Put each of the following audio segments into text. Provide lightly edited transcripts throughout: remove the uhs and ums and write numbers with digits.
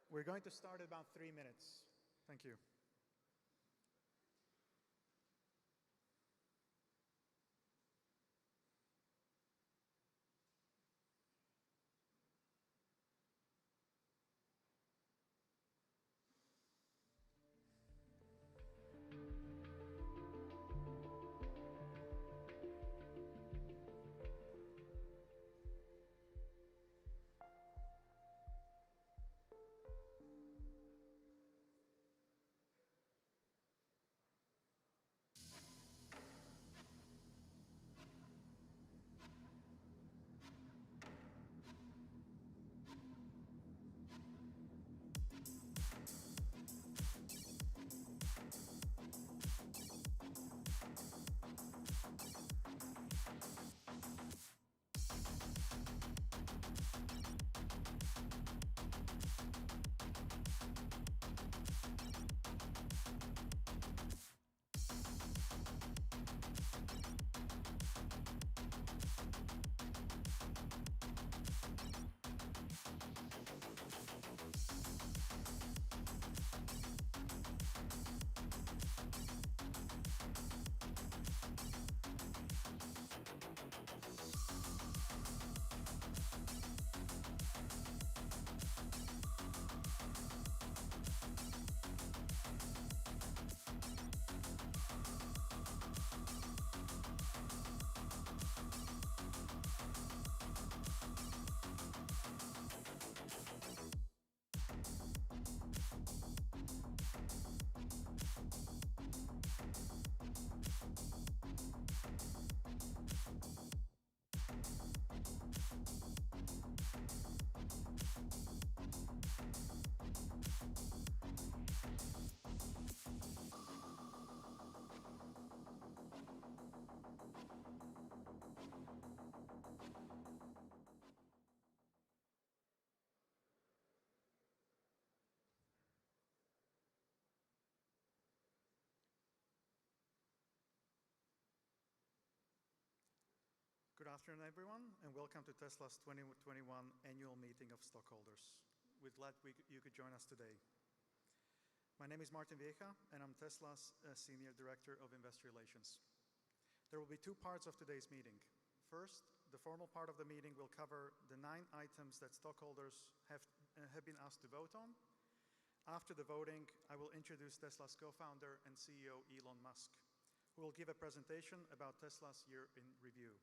We're going to start in about 3 minutes. Thank you. Good afternoon, everyone, and welcome to Tesla's 2021 annual meeting of stockholders. We're glad you could join us today. My name is Martin Vieja, and I'm Tesla's Senior Director of Investor Relations. There will be two parts of today's meeting. First, the formal part of the meeting will cover the 9 items that stockholders have been asked to vote on. After the voting, I will introduce Tesla's co-founder and CEO, Elon Musk, who will give a presentation about Tesla's year in review.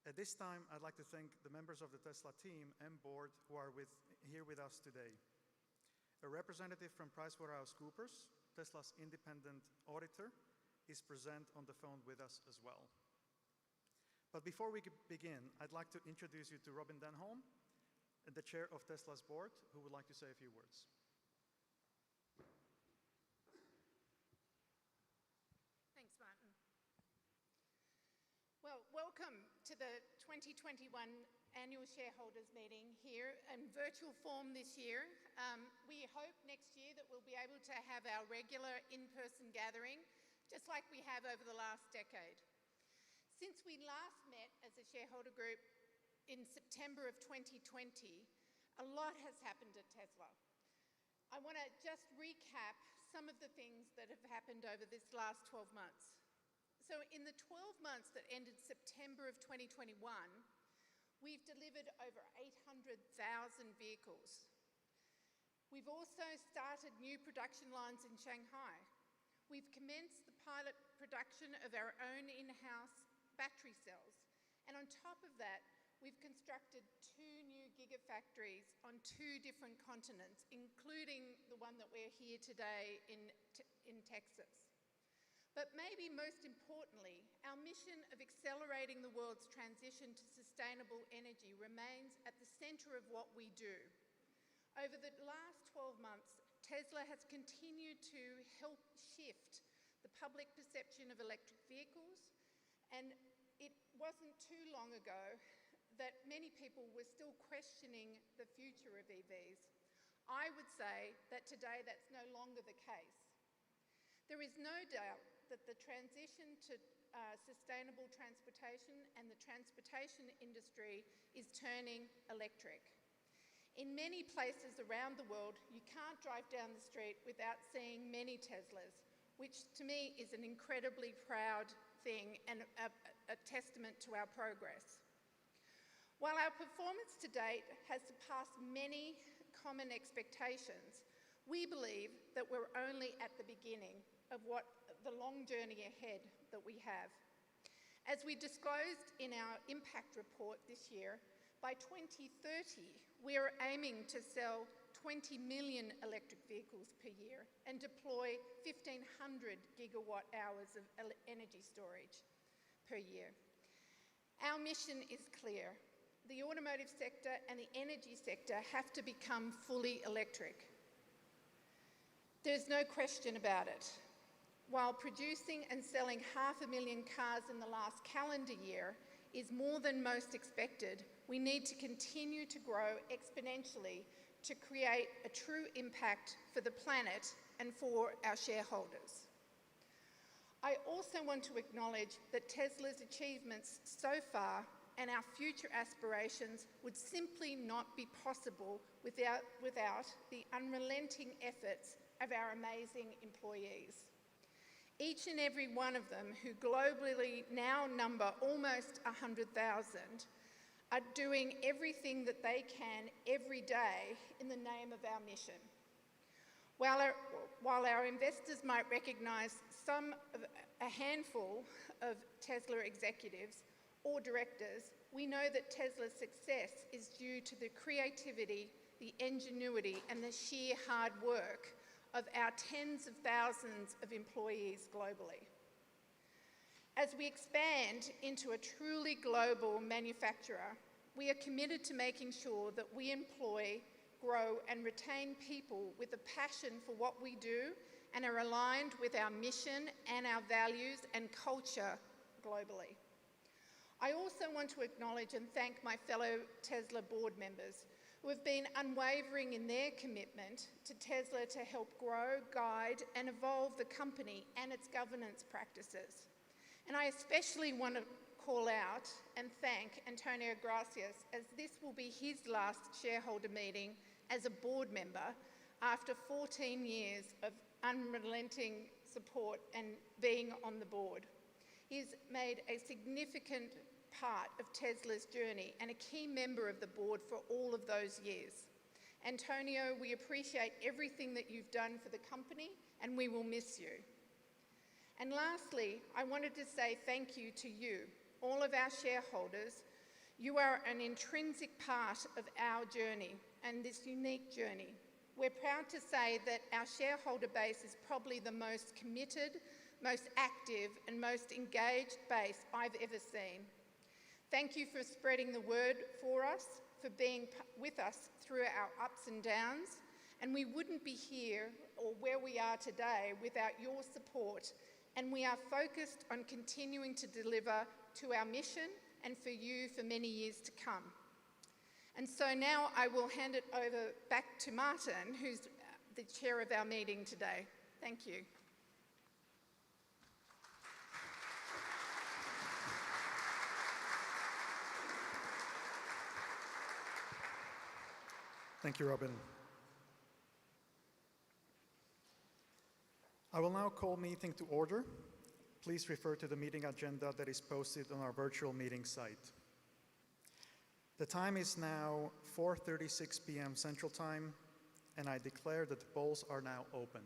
At this time, I'd like to thank the members of the Tesla team and board who are here with us today. A representative from PricewaterhouseCoopers, Tesla's independent auditor, is present on the phone with us as well. But before we begin, I'd like to introduce you to Robin Denholm, the chair of Tesla's board, who would like to say a few words. Thanks, Martin. Well, welcome to the 2021 annual shareholders meeting here in virtual form this year. We hope next year that we'll be able to have our regular in-person gathering, just like we have over the last decade. Since we last met as a shareholder group in September of 2020, a lot has happened at Tesla. I want to just recap some of the things that have happened over this last 12 months. So in the 12 months that ended September of 2021, we've delivered over 800,000 vehicles. We've also started new production lines in Shanghai. We've commenced the pilot production of our own in-house battery cells. And on top of that, we've constructed 2 new gigafactories on 2 different continents, including the one that we're here today in Texas. But maybe most importantly, our mission of accelerating the world's transition to sustainable energy remains at the center of what we do. Over the last 12 months, Tesla has continued to help shift the public perception of electric vehicles, and it wasn't too long ago that many people were still questioning the future of EVs. I would say that today that's no longer the case. There is no doubt that the transition to sustainable transportation and the transportation industry is turning electric. In many places around the world, you can't drive down the street without seeing many Teslas, which to me is an incredibly proud thing and a testament to our progress. While our performance to date has surpassed many common expectations, we believe that we're only at the beginning of what the long journey ahead that we have. As we disclosed in our impact report this year, by 2030, we are aiming to sell 20 million electric vehicles per year and deploy 1,500 gigawatt hours of energy storage per year. Our mission is clear. The automotive sector and the energy sector have to become fully electric. There's no question about it. While producing and selling 500,000 cars in the last calendar year is more than most expected, we need to continue to grow exponentially to create a true impact for the planet and for our shareholders. I also want to acknowledge that Tesla's achievements so far and our future aspirations would simply not be possible without the unrelenting efforts of our amazing employees. Each and every one of them, who globally now number almost 100,000, are doing everything that they can every day in the name of our mission. While our investors might recognise a handful of Tesla executives or directors, we know that Tesla's success is due to the creativity, the ingenuity, and the sheer hard work of our tens of thousands of employees globally. As we expand into a truly global manufacturer, we are committed to making sure that we employ, grow, and retain people with a passion for what we do and are aligned with our mission and our values and culture globally. I also want to acknowledge and thank my fellow Tesla board members who have been unwavering in their commitment to Tesla to help grow, guide, and evolve the company and its governance practices. And I especially want to call out and thank Antonio Gracias, as this will be his last shareholder meeting as a board member after 14 years of unrelenting support and being on the board. He's made a significant part of Tesla's journey and a key member of the board for all of those years. Antonio, we appreciate everything that you've done for the company, and we will miss you. And lastly, I wanted to say thank you to you, all of our shareholders. You are an intrinsic part of our journey and this unique journey. We're proud to say that our shareholder base is probably the most committed, most active, and most engaged base I've ever seen. Thank you for spreading the word for us, for being with us through our ups and downs, and we wouldn't be here or where we are today without your support, and we are focused on continuing to deliver to our mission and for you for many years to come. And so now I will hand it over back to Martin, who's the chair of our meeting today. Thank you. Thank you, Robin. I will now call meeting to order. Please refer to the meeting agenda that is posted on our virtual meeting site. The time is now 4:36 p.m. Central Time, and I declare that the polls are now open.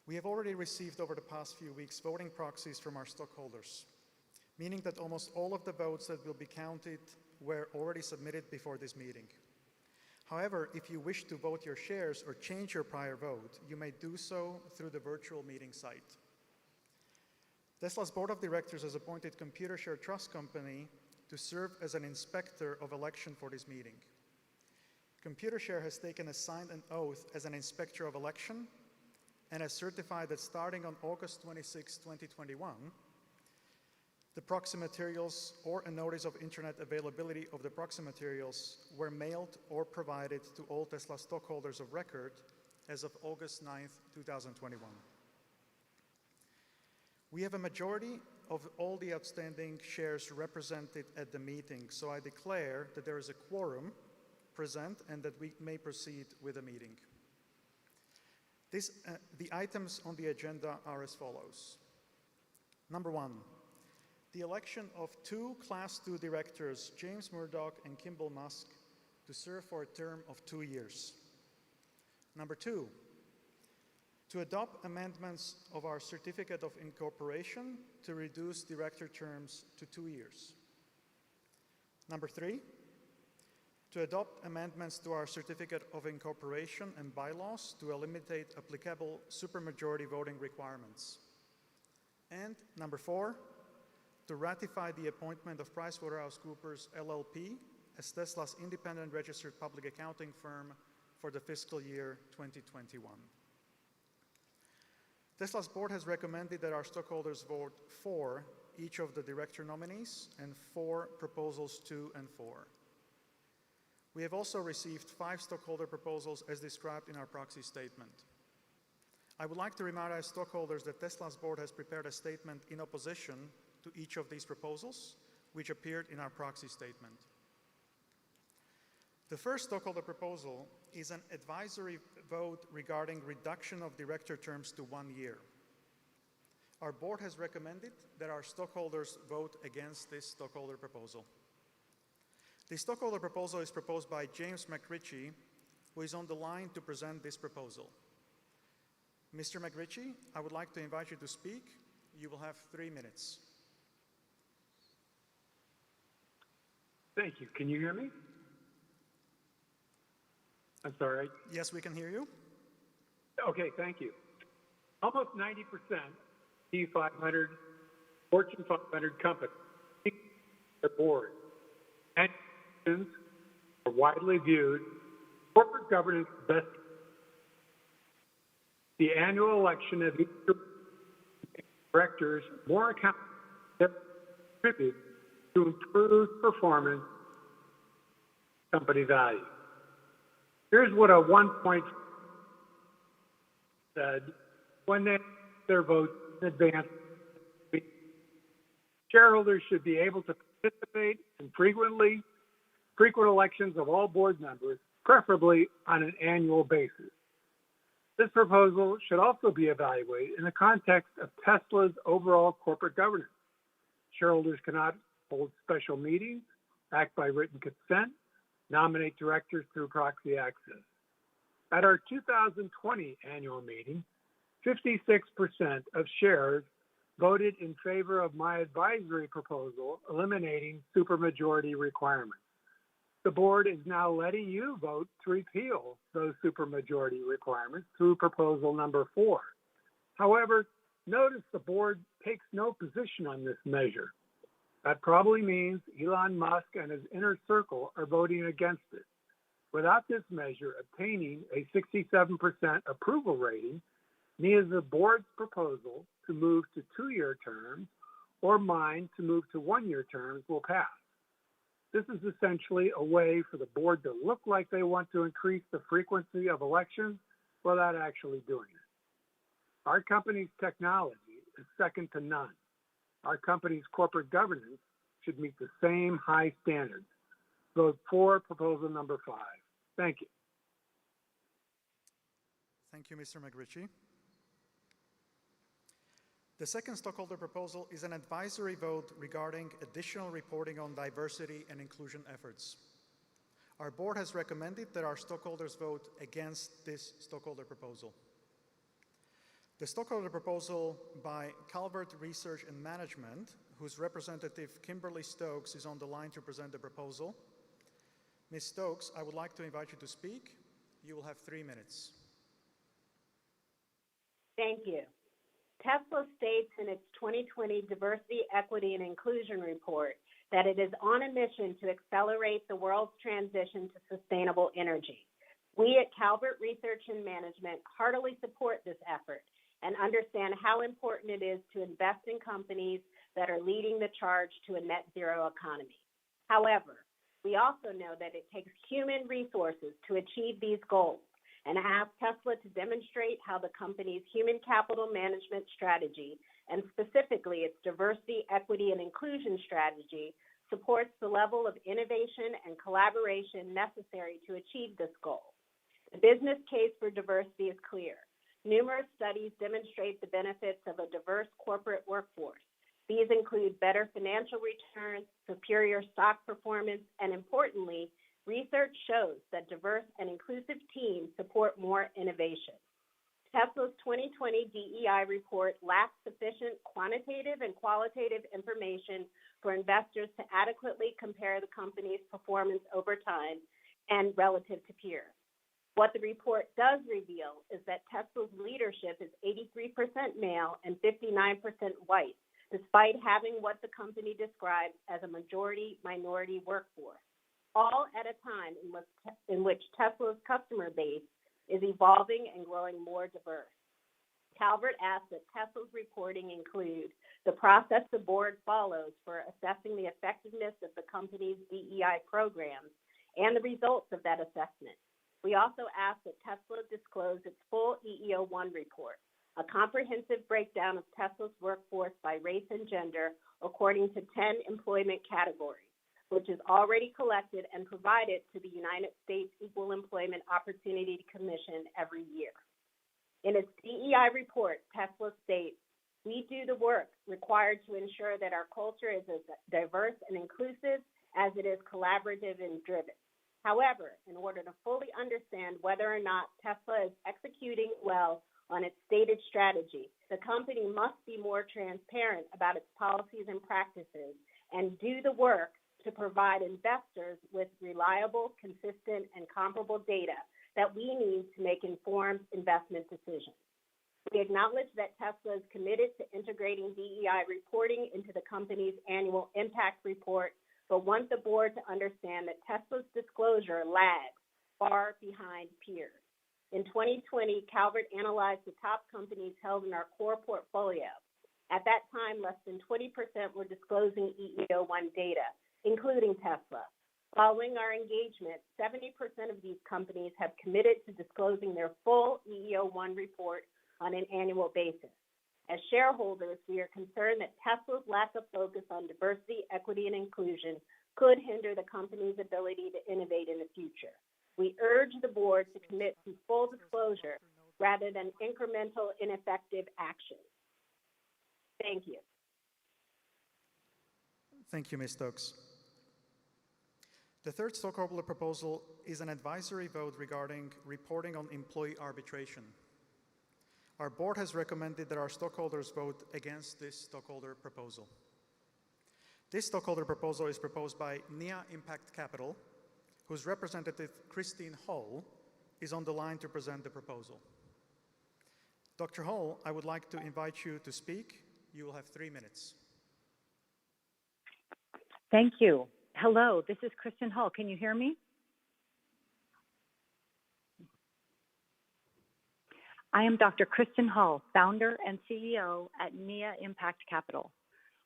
We have already received over the past few weeks voting proxies from our stockholders, meaning that almost all of the votes that will be counted were already submitted before this meeting. However, if you wish to vote your shares or change your prior vote, you may do so through the virtual meeting site. Tesla's board of directors has appointed Computershare Trust Company to serve as an inspector of election for this meeting. Computershare has signed an oath as an inspector of election and has certified that starting on August 26, 2021, the proxy materials or a notice of internet availability of the proxy materials were mailed or provided to all Tesla stockholders of record as of August 9, 2021. We have a majority of all the outstanding shares represented at the meeting, so I declare that there is a quorum present and that we may proceed with the meeting. The items on the agenda are as follows. Number 1, the election of 2 Class II directors, James Murdoch and Kimball Musk, to serve for a term of 2 years. Number 2, to adopt amendments of our Certificate of Incorporation to reduce director terms to 2 years. Number 3, to adopt amendments to our Certificate of Incorporation and bylaws to eliminate applicable supermajority voting requirements. And number 4, to ratify the appointment of PricewaterhouseCoopers LLP as Tesla's independent registered public accounting firm for the fiscal year 2021. Tesla's board has recommended that our stockholders vote for each of the director nominees and for proposals 2 and 4. We have also received 5 stockholder proposals as described in our proxy statement. I would like to remind our stockholders that Tesla's board has prepared a statement in opposition to each of these proposals, which appeared in our proxy statement. The first stockholder proposal is an advisory vote regarding reduction of director terms to 1 year. Our board has recommended that our stockholders vote against this stockholder proposal. The stockholder proposal is proposed by James McRitchie, who is on the line to present this proposal. Mr. McRitchie, I would like to invite you to speak. You will have 3 minutes. Thank you. Can you hear me? I'm sorry. Yes, we can hear you. Okay, thank you. Almost 90% T500, Fortune 500 companies, their board and are widely viewed corporate governance best. The annual election of each directors more accountable contribute to improve performance, company value. Here's what a 1 point said when they their votes in advance. Shareholders should be able to participate in frequent elections of all board members, preferably on an annual basis. This proposal should also be evaluated in the context of Tesla's overall corporate governance. Shareholders cannot hold special meetings, act by written consent, nominate directors through proxy access. At our 2020 annual meeting, 56% of shares voted in favor of my advisory proposal eliminating supermajority requirements. The board is now letting you vote to repeal those supermajority requirements through proposal number 4. However, notice the board takes no position on this measure. That probably means Elon Musk and his inner circle are voting against it. Without this measure obtaining a 67% approval rating, neither the board's proposal to move to 2-year terms or mine to move to 1-year terms will pass. This is essentially a way for the board to look like they want to increase the frequency of elections without actually doing it. Our company's technology is second to none. Our company's corporate governance should meet the same high standards. Vote for proposal number 5. Thank you. Thank you, Mr. McRitchie. The second stockholder proposal is an advisory vote regarding additional reporting on diversity and inclusion efforts. Our board has recommended that our stockholders vote against this stockholder proposal. The stockholder proposal by Calvert Research and Management, whose representative Kimberly Stokes is on the line to present the proposal. Ms. Stokes, I would like to invite you to speak. You will have 3 minutes. Thank you. Tesla states in its 2020 Diversity, Equity, and Inclusion report that it is on a mission to accelerate the world's transition to sustainable energy. We at Calvert Research and Management heartily support this effort and understand how important it is to invest in companies that are leading the charge to a net zero economy. However, we also know that it takes human resources to achieve these goals and ask Tesla to demonstrate how the company's human capital management strategy and specifically its diversity, equity, and inclusion strategy, supports the level of innovation and collaboration necessary to achieve this goal. The business case for diversity is clear. Numerous studies demonstrate the benefits of a diverse corporate workforce. These include better financial returns, superior stock performance, and importantly, research shows that diverse and inclusive teams support more innovation. Tesla's 2020 DEI report lacks sufficient quantitative and qualitative information for investors to adequately compare the company's performance over time and relative to peers. What the report does reveal is that Tesla's leadership is 83% male and 59% white, despite having what the company describes as a majority-minority workforce, all at a time in which Tesla's customer base is evolving and growing more diverse. Calvert asks that Tesla's reporting include the process the board follows for assessing the effectiveness of the company's DEI programs and the results of that assessment. We also ask that Tesla disclose its full EEO-1 report, a comprehensive breakdown of Tesla's workforce by race and gender according to 10 employment categories, which is already collected and provided to the United States Equal Employment Opportunity Commission every year. In its DEI report, Tesla states, "We do the work required to ensure that our culture is as diverse and inclusive as it is collaborative and driven. However, in order to fully understand whether or not Tesla is executing well on its stated strategy, the company must be more transparent about its policies and practices and do the work to provide investors with reliable, consistent, and comparable data that we need to make informed investment decisions." We acknowledge that Tesla is committed to integrating DEI reporting into the company's annual impact report, but want the board to understand that Tesla's disclosure lags far behind peers. In 2020, Calvert analyzed the top companies held in our core portfolio. At that time, less than 20% were disclosing EEO-1 data, including Tesla. Following our engagement, 70% of these companies have committed to disclosing their full EEO-1 report on an annual basis. As shareholders, we are concerned that Tesla's lack of focus on diversity, equity, and inclusion could hinder the company's ability to innovate in the future. We urge the board to commit to full disclosure rather than incremental, ineffective action. Thank you. Thank you, Ms. Stokes. The third stockholder proposal is an advisory vote regarding reporting on employee arbitration. Our board has recommended that our stockholders vote against this stockholder proposal. This stockholder proposal is proposed by NIA Impact Capital, whose representative, Christine Hall, is on the line to present the proposal. Dr. Hall, I would like to invite you to speak. You will have 3 minutes. Thank you. Hello, this is Kristen Hall. Can you hear me? I am Dr. Kristen Hall, founder and CEO at NIA Impact Capital.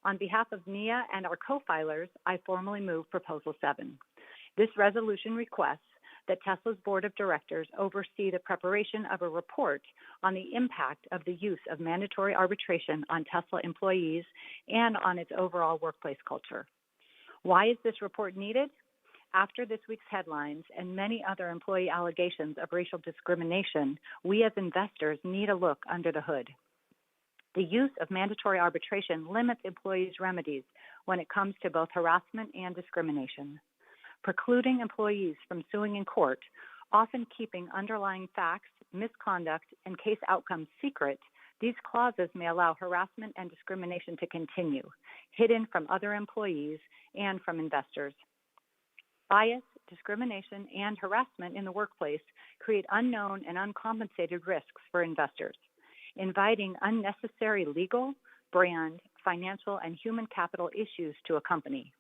On behalf of NIA and our co-filers, I formally move Proposal 7. This resolution requests that Tesla's board of directors oversee the preparation of a report on the impact of the use of mandatory arbitration on Tesla employees and on its overall workplace culture. Why is this report needed? After this week's headlines and many other employee allegations of racial discrimination, we as investors need a look under the hood. The use of mandatory arbitration limits employees' remedies when it comes to both harassment and discrimination. Precluding employees from suing in court, often keeping underlying facts, misconduct, and case outcomes secret, these clauses may allow harassment and discrimination to continue, hidden from other employees and from investors. Bias, discrimination, and harassment in the workplace create unknown and uncompensated risks for investors, inviting unnecessary legal, brand, financial, and human capital issues to a company.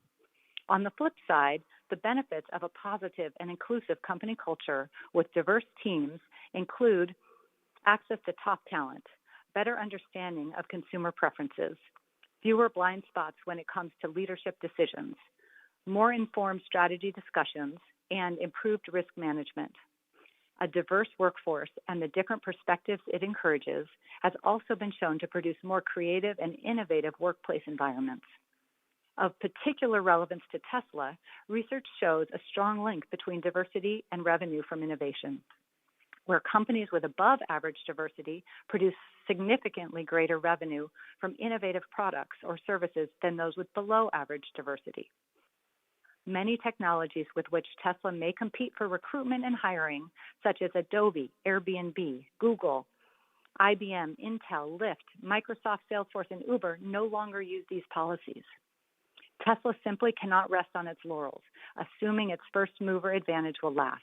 On the flip side, the benefits of a positive and inclusive company culture with diverse teams include access to top talent, better understanding of consumer preferences, fewer blind spots when it comes to leadership decisions, more informed strategy discussions, and improved risk management. A diverse workforce and the different perspectives it encourages has also been shown to produce more creative and innovative workplace environments. Of particular relevance to Tesla, research shows a strong link between diversity and revenue from innovation, where companies with above average diversity produce significantly greater revenue from innovative products or services than those with below average diversity. Many technologies with which Tesla may compete for recruitment and hiring, such as Adobe, Airbnb, Google, IBM, Intel, Lyft, Microsoft, Salesforce, and Uber, no longer use these policies. Tesla simply cannot rest on its laurels, assuming its first mover advantage will last.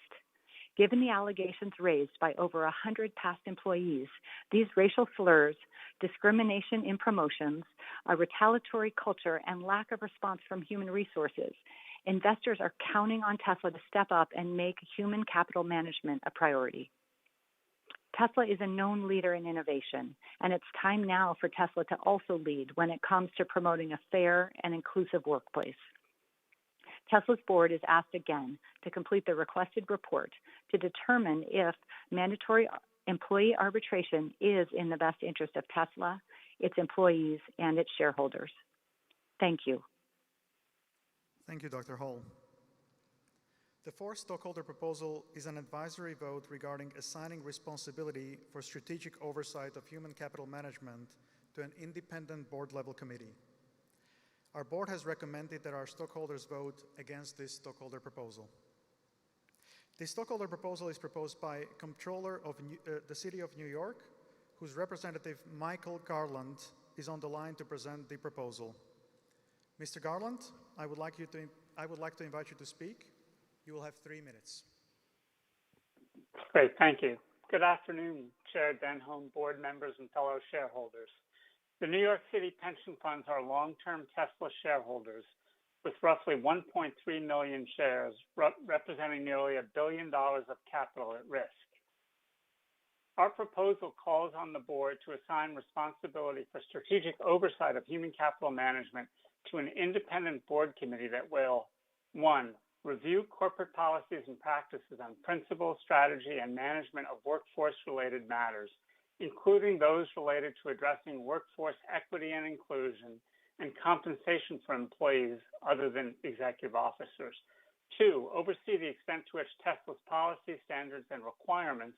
Given the allegations raised by over 100 past employees, these racial slurs, discrimination in promotions, a retaliatory culture, and lack of response from human resources, investors are counting on Tesla to step up and make human capital management a priority. Tesla is a known leader in innovation, and it's time now for Tesla to also lead when it comes to promoting a fair and inclusive workplace. Tesla's board is asked again to complete the requested report to determine if mandatory employee arbitration is in the best interest of Tesla, its employees, and its shareholders. Thank you. Thank you, Dr. Hall. The fourth stockholder proposal is an advisory vote regarding assigning responsibility for strategic oversight of human capital management to an independent board-level committee. Our board has recommended that our stockholders vote against this stockholder proposal. This stockholder proposal is proposed by Comptroller of the City of New York, whose representative Michael Garland is on the line to present the proposal. Mr. Garland, I would like to invite you to speak. You will have 3 minutes. Great, thank you. Good afternoon, Chair Denholm, board members, and fellow shareholders. The New York City pension funds are long-term Tesla shareholders with roughly 1.3 million shares, representing nearly $1 billion of capital at risk. Our proposal calls on the board to assign responsibility for strategic oversight of human capital management to an independent board committee that will, 1, review corporate policies and practices on principles, strategy, and management of workforce-related matters, including those related to addressing workforce equity and inclusion and compensation for employees other than executive officers. 2, oversee the extent to which Tesla's policy, standards, and requirements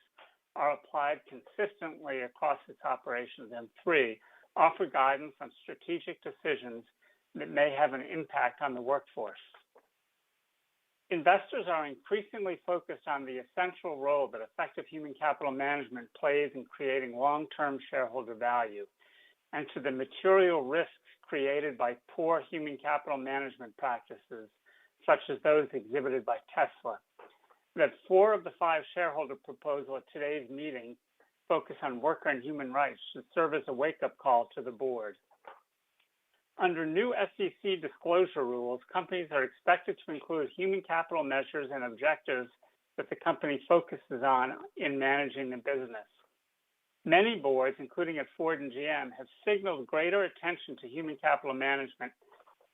are applied consistently across its operations. And 3, offer guidance on strategic decisions that may have an impact on the workforce. Investors are increasingly focused on the essential role that effective human capital management plays in creating long-term shareholder value, and to the material risks created by poor human capital management practices, such as those exhibited by Tesla. That 4 of the 5 shareholder proposals at today's meeting focus on worker and human rights should serve as a wake-up call to the board. Under new SEC disclosure rules, companies are expected to include human capital measures and objectives that the company focuses on in managing the business. Many boards, including at Ford and GM, have signaled greater attention to human capital management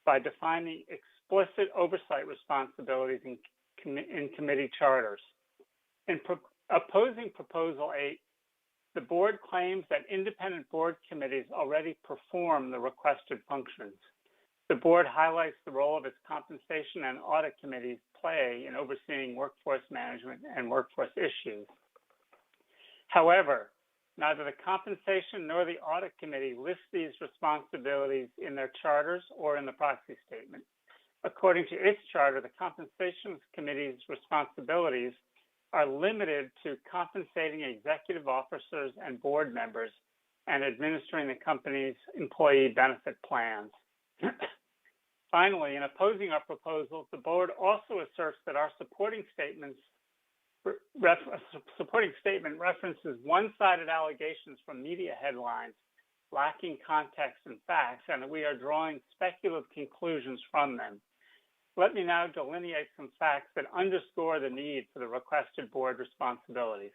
by defining explicit oversight responsibilities in committee charters. In opposing Proposal 8, the board claims that independent board committees already perform the requested functions. The board highlights the role of its compensation and audit committees play in overseeing workforce management and workforce issues. However, neither the compensation nor the audit committee list these responsibilities in their charters or in the proxy statement. According to its charter, the compensation committee's responsibilities are limited to compensating executive officers and board members and administering the company's employee benefit plans. Finally, in opposing our proposals, the board also asserts that our supporting statement references one-sided allegations from media headlines lacking context and facts, and that we are drawing speculative conclusions from them. Let me now delineate some facts that underscore the need for the requested board responsibilities.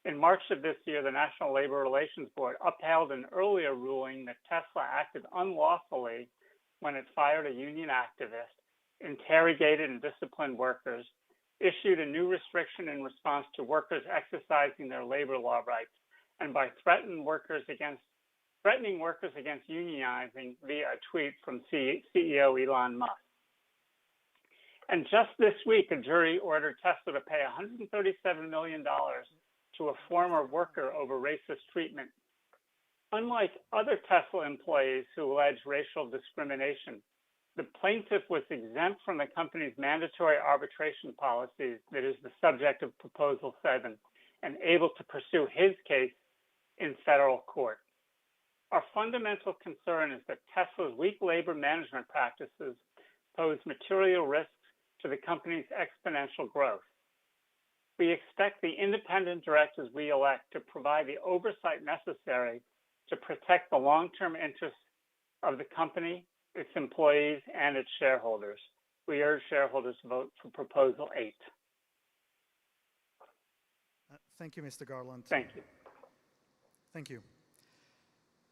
In March of this year, the National Labor Relations Board upheld an earlier ruling that Tesla acted unlawfully when it fired a union activist, interrogated and disciplined workers, issued a new restriction in response to workers exercising their labor law rights and by threatening workers against unionizing via a tweet from CEO Elon Musk. And just this week, a jury ordered Tesla to pay $137 million to a former worker over racist treatment. Unlike other Tesla employees who alleged racial discrimination, the plaintiff was exempt from the company's mandatory arbitration policies that is the subject of Proposal 7 and able to pursue his case in federal court. Our fundamental concern is that Tesla's weak labor management practices pose material risks to the company's exponential growth. We expect the independent directors we elect to provide the oversight necessary to protect the long-term interests of the company, its employees, and its shareholders. We urge shareholders to vote for Proposal 8. Thank you, Mr. Garland. Thank you. Thank you.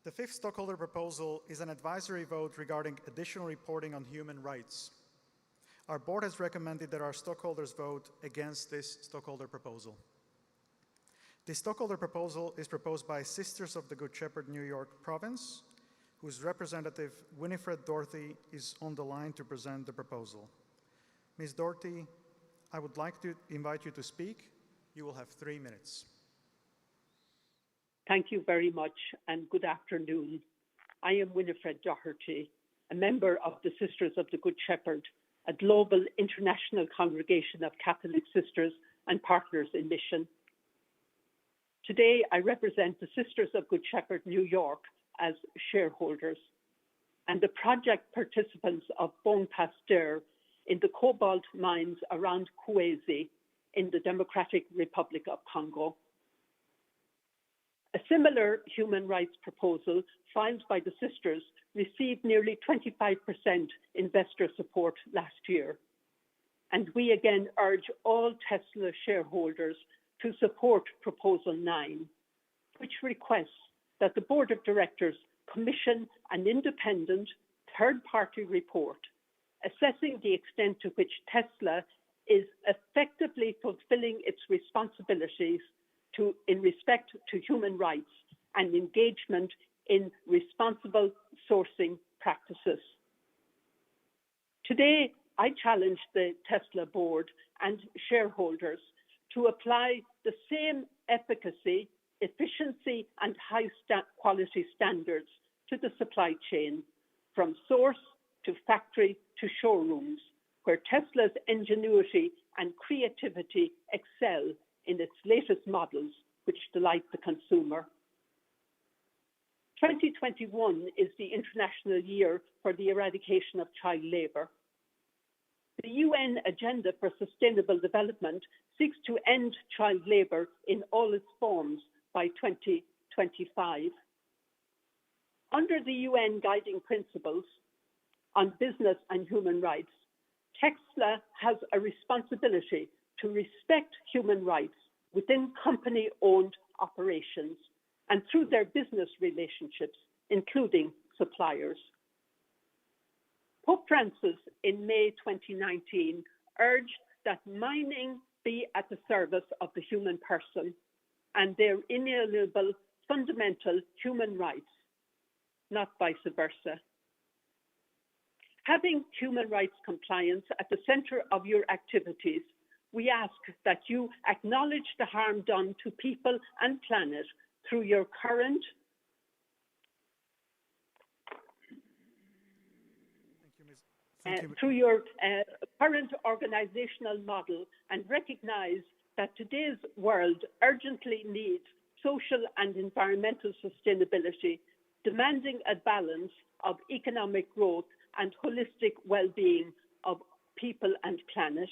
The fifth stockholder proposal is an advisory vote regarding additional reporting on human rights. Our board has recommended that our stockholders vote against this stockholder proposal. The stockholder proposal is proposed by Sisters of the Good Shepherd, New York Province, whose representative, Winifred Dorothy, is on the line to present the proposal. Ms. Dorothy, I would like to invite you to speak. You will have 3 minutes. Thank you very much, and good afternoon. I am Winifred Doherty, a member of the Sisters of the Good Shepherd, a global international congregation of Catholic sisters and partners in mission. Today, I represent the Sisters of Good Shepherd, New York, as shareholders, and the project participants of Bon Pasteur in the cobalt mines around Kolwezi in the Democratic Republic of Congo. A similar human rights proposal filed by the sisters received nearly 25% investor support last year. And we again urge all Tesla shareholders to support Proposal 9, which requests that the Board of Directors commission an independent third-party report assessing the extent to which Tesla is effectively fulfilling its responsibilities in respect to human rights and engagement in responsible sourcing practices. Today, I challenge the Tesla board and shareholders to apply the same efficacy, efficiency, and high quality standards to the supply chain, from source to factory to showrooms, where Tesla's ingenuity and creativity excel in its latest models, which delight the consumer. 2021 is the International Year for the Eradication of Child Labor. The UN Agenda for Sustainable Development seeks to end child labor in all its forms by 2025. Under the UN Guiding Principles on Business and Human Rights, Tesla has a responsibility to respect human rights within company-owned operations and through their business relationships, including suppliers. Pope Francis in May 2019 urged that mining be at the service of the human person and their inalienable fundamental human rights, not vice versa. Having human rights compliance at the center of your activities, we ask that you acknowledge the harm done to people and planet through your current current organizational model, and recognize that today's world urgently needs social and environmental sustainability, demanding a balance of economic growth and holistic well-being of people and planet.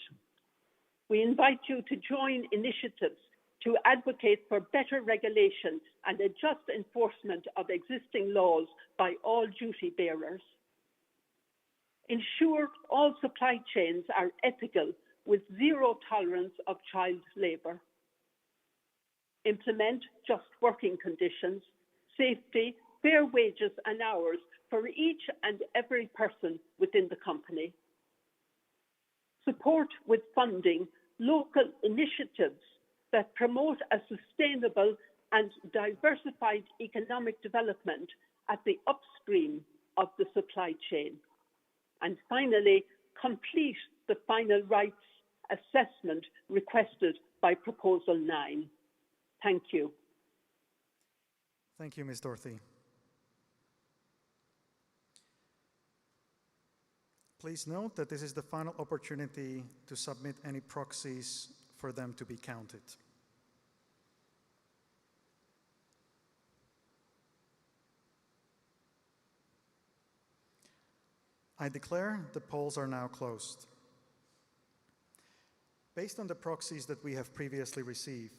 We invite you to join initiatives to advocate for better regulation and a just enforcement of existing laws by all duty bearers. Ensure all supply chains are ethical with zero tolerance of child labor. Implement just working conditions, safety, fair wages and hours for each and every person within the company. Support with funding local initiatives that promote a sustainable and diversified economic development at the upstream of the supply chain. And finally, complete the final rights assessment requested by Proposal 9. Thank you. Thank you, Ms. Dorothy. Please note that this is the final opportunity to submit any proxies for them to be counted. I declare the polls are now closed. Based on the proxies that we have previously received,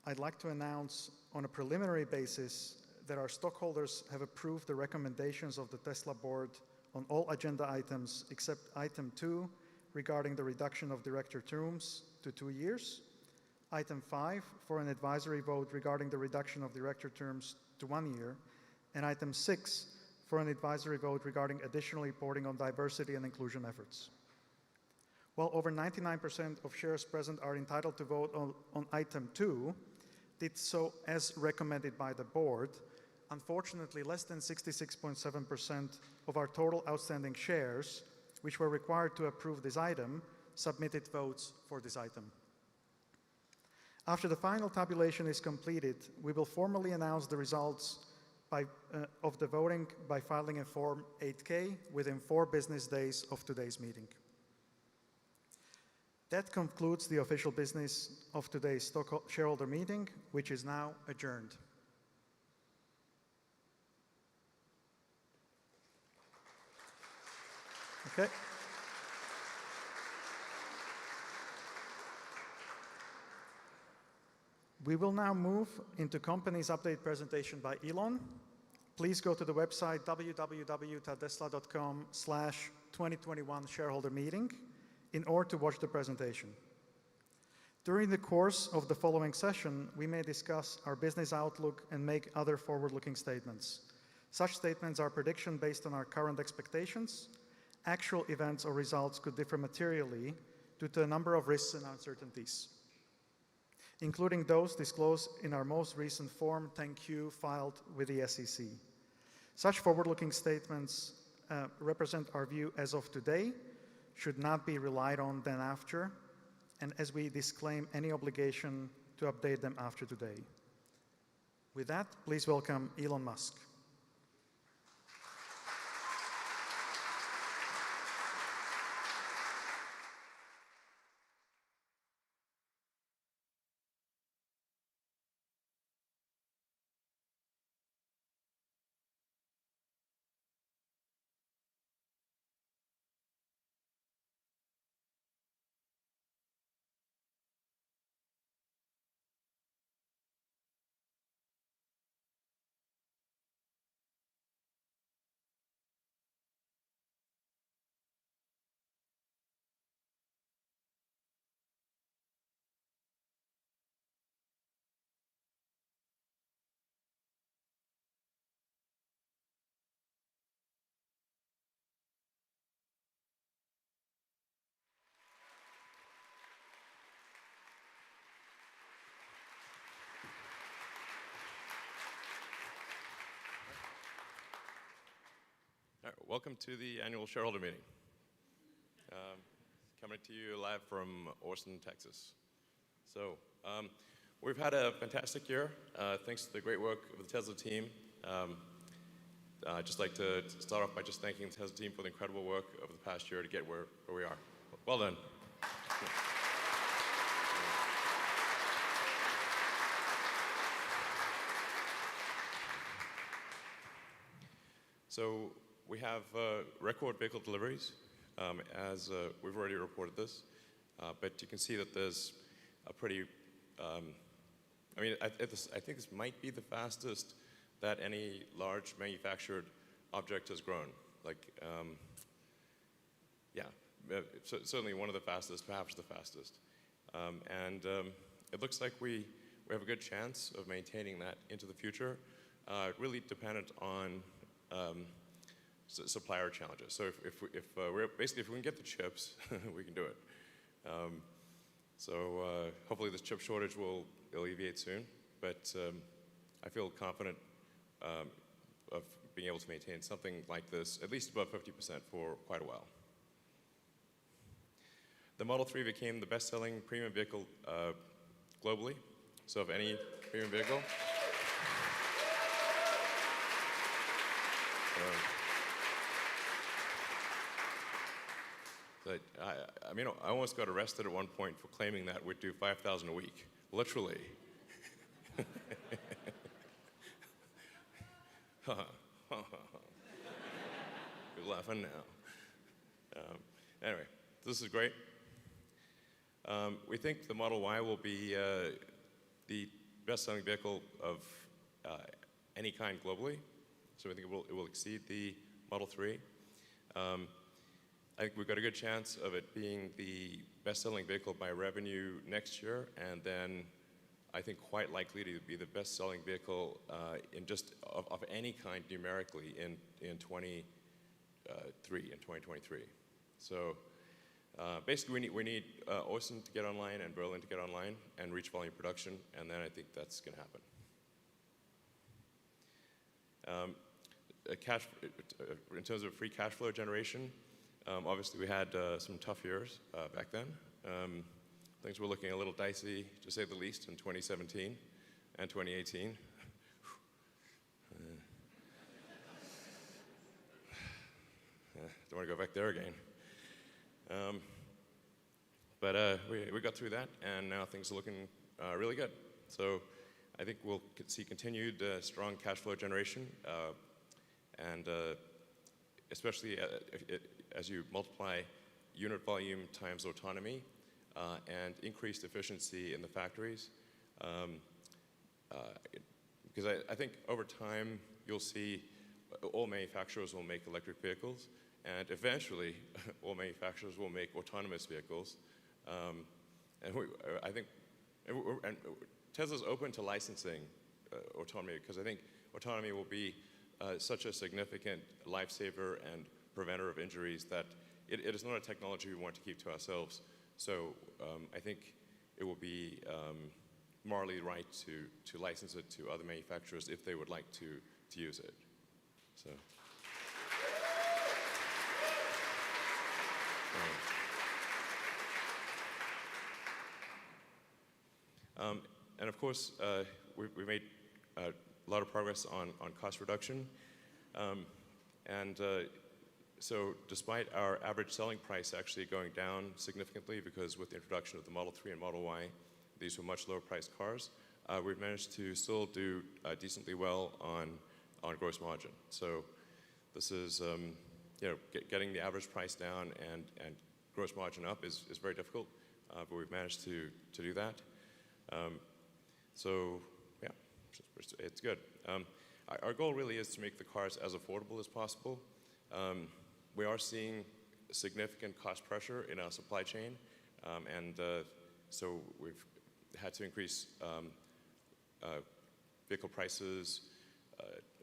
I'd like to announce on a preliminary basis that our stockholders have approved the recommendations of the Tesla board on all agenda items except item 2 regarding the reduction of director terms to 2 years, item 5 for an advisory vote regarding the reduction of director terms to 1 year, and item 6 for an advisory vote regarding additional reporting on diversity and inclusion efforts. While over 99% of shares present are entitled to vote on item 2, did so as recommended by the board, unfortunately less than 66.7% of our total outstanding shares, which were required to approve this item, submitted votes for this item. After the final tabulation is completed, we will formally announce the results of the voting by filing a Form 8K within 4 business days of today's meeting. That concludes the official business of today's shareholder meeting, which is now adjourned. Okay. We will now move into company's update presentation by Elon. Please go to the website www.tesla.com/2021 shareholder meeting in order to watch the presentation. During the course of the following session, we may discuss our business outlook and make other forward-looking statements. Such statements are predictions based on our current expectations. Actual events or results could differ materially due to a number of risks and uncertainties, including those disclosed in our most recent Form 10-Q filed with the SEC. Such forward-looking statements represent our view as of today, should not be relied on then after, and as we disclaim any obligation to update them after today. With that, please welcome Elon Musk. All right, welcome to the annual shareholder meeting. Coming to you live from Austin, Texas. So we've had a fantastic year, thanks to the great work of the Tesla team. I'd just like to start off by just thanking the Tesla team for the incredible work over the past year to get where we are. Well done. So we have record vehicle deliveries, as we've already reported this, but you can see that there's a pretty, I mean, I think this might be the fastest that any large manufactured object has grown. Like, yeah, certainly one of the fastest, perhaps the fastest. And it looks like we have a good chance of maintaining that into the future, really dependent on supplier challenges. So if we can get the chips, we can do it. So hopefully this chip shortage will alleviate soon, but I feel confident of being able to maintain something like this, at least above 50% for quite a while. The Model 3 became the best-selling premium vehicle globally. So of any premium vehicle. I mean, I almost got arrested at one point for claiming that we'd do 5,000 a week, literally. You're laughing now. Anyway, this is great. We think the Model Y will be the best-selling vehicle of any kind globally. So we think it will exceed the Model 3. I think we've got a good chance of it being the best-selling vehicle by revenue next year, and then I think quite likely to be the best-selling vehicle in just of any kind numerically in 2023. So basically, we need Austin to get online and Berlin to get online and reach volume production, and then I think that's going to happen. In terms of free cash flow generation, obviously we had some tough years back then. Things were looking a little dicey, to say the least, in 2017 and 2018. Don't want to go back there again. But we got through that, and now things are looking really good. So I think we'll see continued strong cash flow generation, and especially as you multiply unit volume times autonomy and increased efficiency in the factories. Because I think over time you'll see all manufacturers will make electric vehicles, and eventually all manufacturers will make autonomous vehicles. I think Tesla's open to licensing autonomy, because I think autonomy will be such a significant lifesaver and preventer of injuries that it is not a technology we want to keep to ourselves. So I think it will be morally right to license it to other manufacturers if they would like to use it. So. And of course, we made a lot of progress on cost reduction. So despite our average selling price actually going down significantly, because with the introduction of the Model 3 and Model Y, these were much lower priced cars, we've managed to still do decently well on gross margin. So this is, getting the average price down and gross margin up is very difficult, but we've managed to do that. So yeah, it's good. Our goal really is to make the cars as affordable as possible. We are seeing significant cost pressure in our supply chain, so we've had to increase vehicle prices,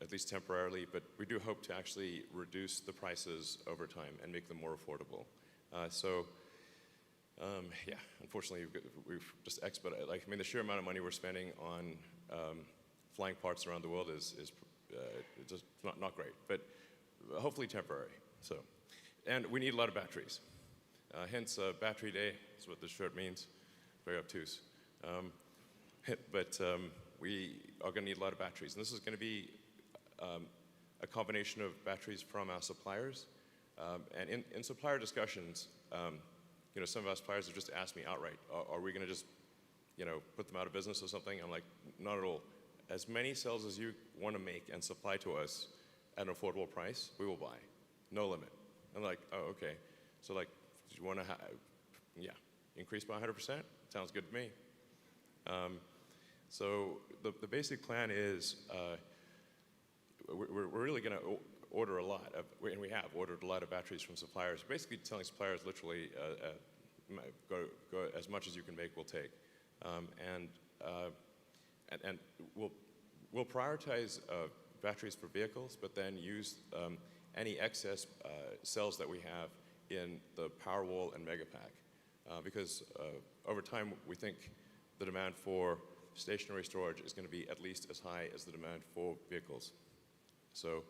at least temporarily, but we do hope to actually reduce the prices over time and make them more affordable. Yeah, unfortunately, we've just expedited. The sheer amount of money we're spending on flying parts around the world is just not great, but hopefully temporary. So, and we need a lot of batteries. Hence, Battery Day is what this shirt means. Very obtuse. But we are going to need a lot of batteries, and this is going to be a combination of batteries from our suppliers. And in supplier discussions, some of our suppliers have just asked me outright, are we going to just, put them out of business or something? I'm like, not at all. As many cells as you want to make and supply to us at an affordable price, we will buy. No limit. I'm like, oh, okay. So do you want to increase by 100%? Sounds good to me. So the basic plan is we're really going to order a lot of, and we have ordered a lot of batteries from suppliers. Basically telling suppliers literally go as much as you can make, we'll take. And we'll prioritize batteries for vehicles, but then use any excess cells that we have in the Powerwall and Megapack. because over time we think the demand for stationary storage is going to be at least as high as the demand for vehicles. So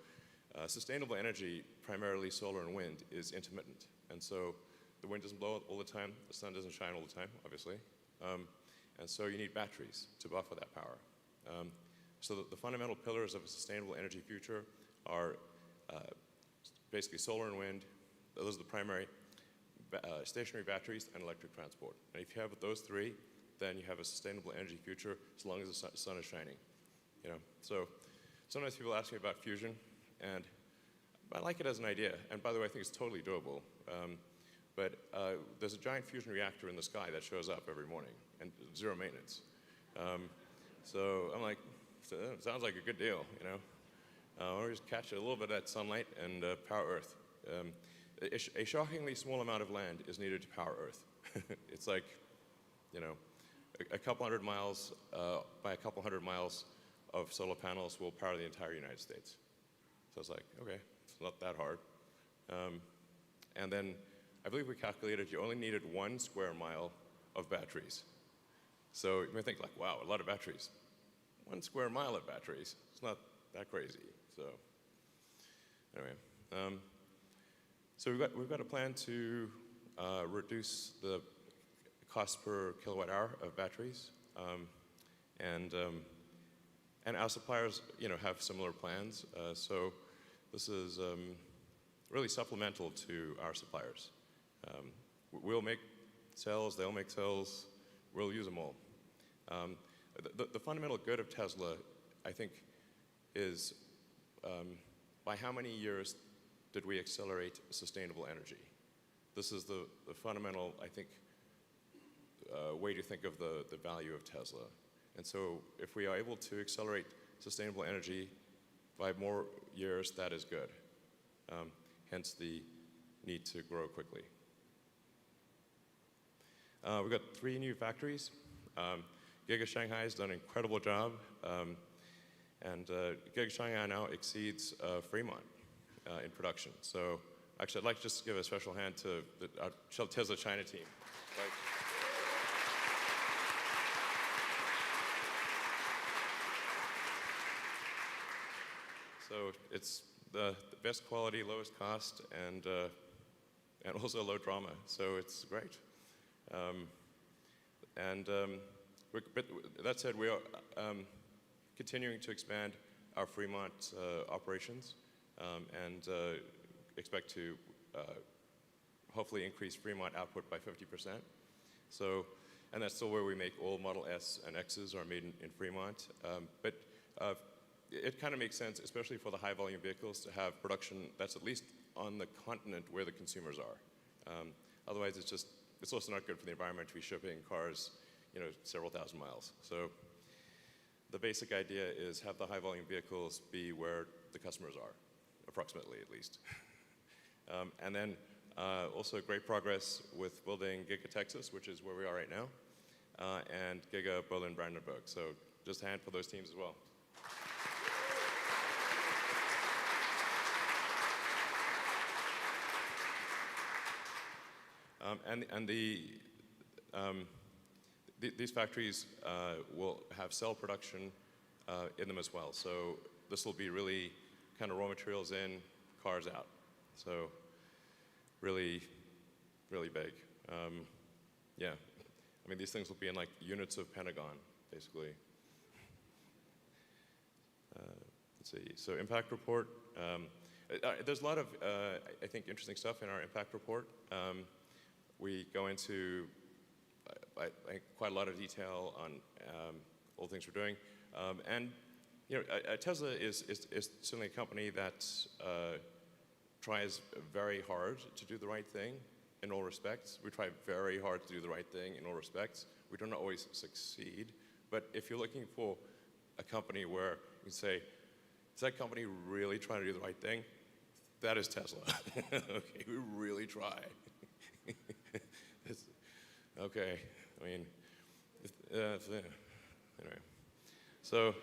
sustainable energy, primarily solar and wind, is intermittent. And so the wind doesn't blow all the time, the sun doesn't shine all the time, obviously. And so you need batteries to buffer that power. So the fundamental pillars of a sustainable energy future are basically solar and wind. Those are the primary. Stationary batteries and electric transport. And if you have those three, then you have a sustainable energy future as long as the sun is shining. So sometimes people ask me about fusion, and I like it as an idea. And by the way, I think it's totally doable. But there's a giant fusion reactor in the sky that shows up every morning, and zero maintenance. So I'm like, sounds like a good deal, Or just catch a little bit of that sunlight and power Earth. A shockingly small amount of land is needed to power Earth. It's like, a couple hundred miles by a couple hundred miles of solar panels will power the entire United States. So it's like, okay, it's not that hard. And then I believe we calculated you only needed 1 square mile of batteries. So you may think like, wow, a lot of batteries. 1 square mile of batteries. It's not that crazy. So anyway. So we've got a plan to reduce the cost per kilowatt hour of batteries, and our suppliers, have similar plans. So this is really supplemental to our suppliers. We'll make cells, they'll make cells, we'll use them all. The fundamental good of Tesla, I think, is by how many years did we accelerate sustainable energy? This is the fundamental, I think, way to think of the value of Tesla. And so if we are able to accelerate sustainable energy by more years, that is good. Hence the need to grow quickly. We've got 3 new factories. Giga Shanghai has done an incredible job. And Giga Shanghai now exceeds Fremont in production. So actually, I'd like to just give a special hand to our Tesla China team. Right? So it's the best quality, lowest cost, and also low drama. So it's great. But that said, we are continuing to expand our Fremont operations and expect to hopefully increase Fremont output by 50%. So, and that's still where we make all Model S and X's are made in Fremont. But it kind of makes sense, especially for the high volume vehicles, to have production that's at least on the continent where the consumers are. Otherwise, it's also not good for the environment to be shipping cars, several thousand miles. So the basic idea is have the high volume vehicles be where the customers are, approximately at least. And then also great progress with building Giga Texas, which is where we are right now, and Giga Berlin Brandenburg. So just a hand for those teams as well. These factories will have cell production in them as well. So this will be really kind of raw materials in, cars out. So really, really big. Yeah, I mean, these things will be in like units of Pentagon, basically. Let's see, so impact report. There's a lot of, I think, interesting stuff in our impact report. We go into quite a lot of detail on all the things we're doing. And Tesla is certainly a company that tries very hard to do the right thing in all respects. We try very hard to do the right thing in all respects. We don't always succeed. But if you're looking for a company where you can say, is that company really trying to do the right thing? That is Tesla. Okay, we really try. Okay, I mean, anyway. So,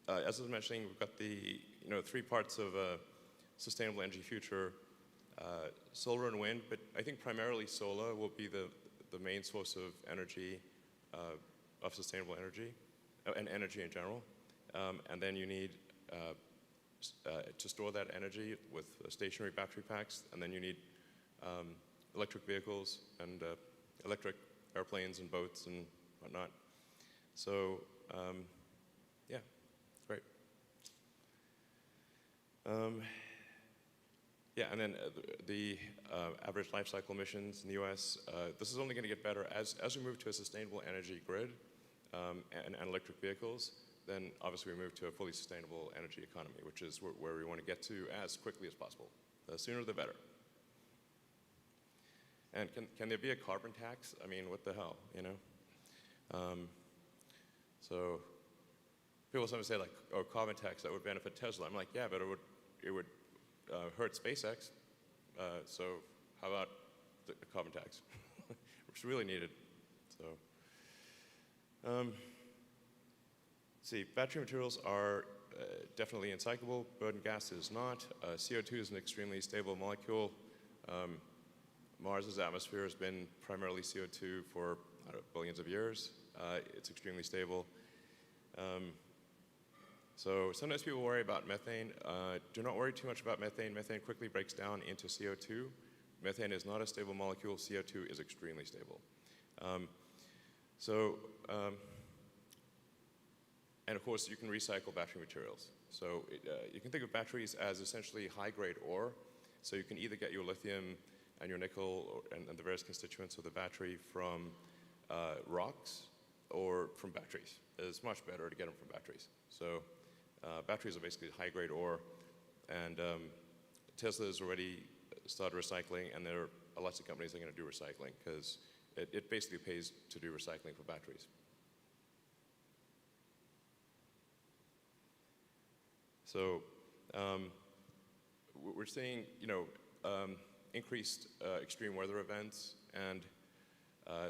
as I was mentioning, we've got the 3 parts of sustainable energy future, solar and wind, but I think primarily solar will be the main source of energy, of sustainable energy, and energy in general. And then you need to store that energy with stationary battery packs, and then you need electric vehicles and electric airplanes and boats and whatnot. So, yeah, great. Yeah, and then the average life cycle emissions in the US, this is only going to get better as we move to a sustainable energy grid and electric vehicles. Then obviously we move to a fully sustainable energy economy, which is where we want to get to as quickly as possible. The sooner the better. And can there be a carbon tax? I mean, what the hell, you know? So people sometimes say like, oh, carbon tax, that would benefit Tesla. I'm like, yeah, but it would hurt SpaceX. So how about the carbon tax, which is really needed. So. See, battery materials are definitely uncyclable. Burden gas is not. CO2 is an extremely stable molecule. Mars's atmosphere has been primarily CO2 for billions of years. It's extremely stable. So sometimes people worry about methane. Do not worry too much about methane. Methane quickly breaks down into CO2. Methane is not a stable molecule. CO2 is extremely stable. And of course, you can recycle battery materials. So you can think of batteries as essentially high-grade ore. So you can either get your lithium and your nickel and the various constituents of the battery from rocks or from batteries. It's much better to get them from batteries. So batteries are basically high-grade ore. And Tesla has already started recycling, and there are lots of companies that are going to do recycling because it basically pays to do recycling for batteries. So we're seeing, increased extreme weather events, and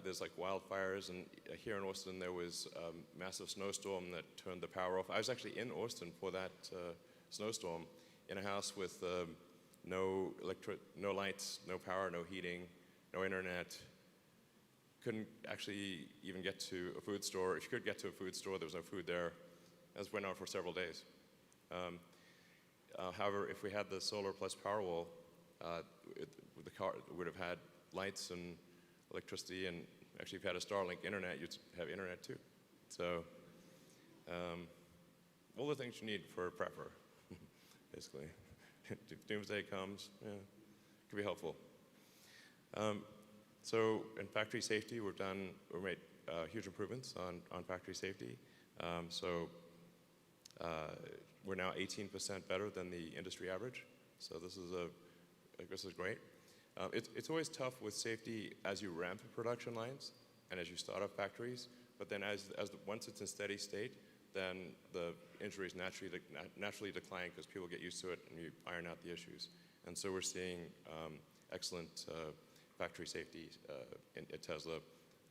there's like wildfires. And here in Austin, there was a massive snowstorm that turned the power off. I was actually in Austin for that snowstorm in a house with no lights, no power, no heating, no internet. Couldn't actually even get to a food store. If you could get to a food store, there was no food there. That went on for several days. However, if we had the solar plus Powerwall, the car would have had lights and electricity, and actually if you had a Starlink internet, you'd have internet too. So all the things you need for a prepper, basically. If doomsday comes, yeah, it could be helpful. So in factory safety, we've made huge improvements on factory safety. We're now 18% better than the industry average. So this is great. It's always tough with safety as you ramp production lines and as you start up factories. But then once it's in steady state, then the injuries naturally decline because people get used to it and you iron out the issues. And so we're seeing excellent factory safety at Tesla.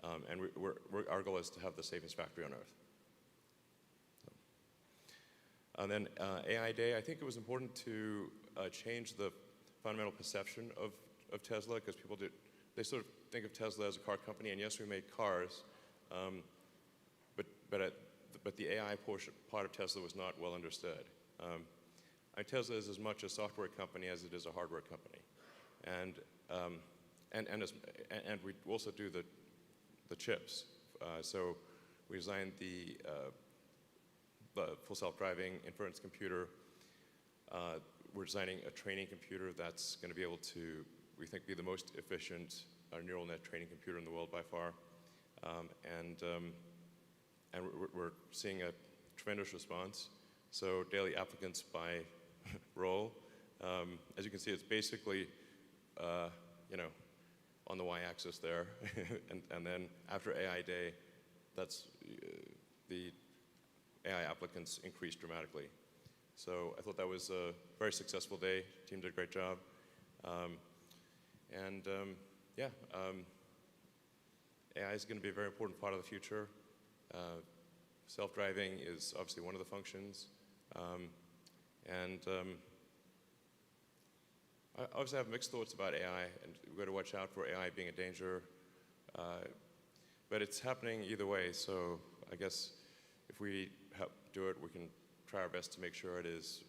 And our goal is to have the safest factory on Earth. And then AI Day, I think it was important to change the fundamental perception of Tesla because they sort of think of Tesla as a car company, and yes, we make cars, but the AI part of Tesla was not well understood. Tesla is as much a software company as it is a hardware company, and we also do the chips. So we designed the full self-driving inference computer. We're designing a training computer that's going to be able to, we think, be the most efficient neural net training computer in the world by far. And we're seeing a tremendous response. So daily applicants by role. As you can see, it's basically, on the y-axis there. and then after AI Day, that's the AI applicants increased dramatically. So I thought that was a very successful day. The team did a great job. AI is going to be a very important part of the future. Self-driving is obviously one of the functions. And we're seeing a tremendous response. So daily applicants by role. As you can see, it's basically, on the y-axis there. And then after AI Day, that's the AI applicants increased dramatically. So I thought that was a very successful day. The team did a great job. Yeah, AI is going to be a very important part of the future. Self-driving is obviously one of the functions. I obviously have mixed thoughts about AI, and we've got to watch out for AI being a danger. But it's happening either way, so I guess if we help do it, we can try our best to make sure it is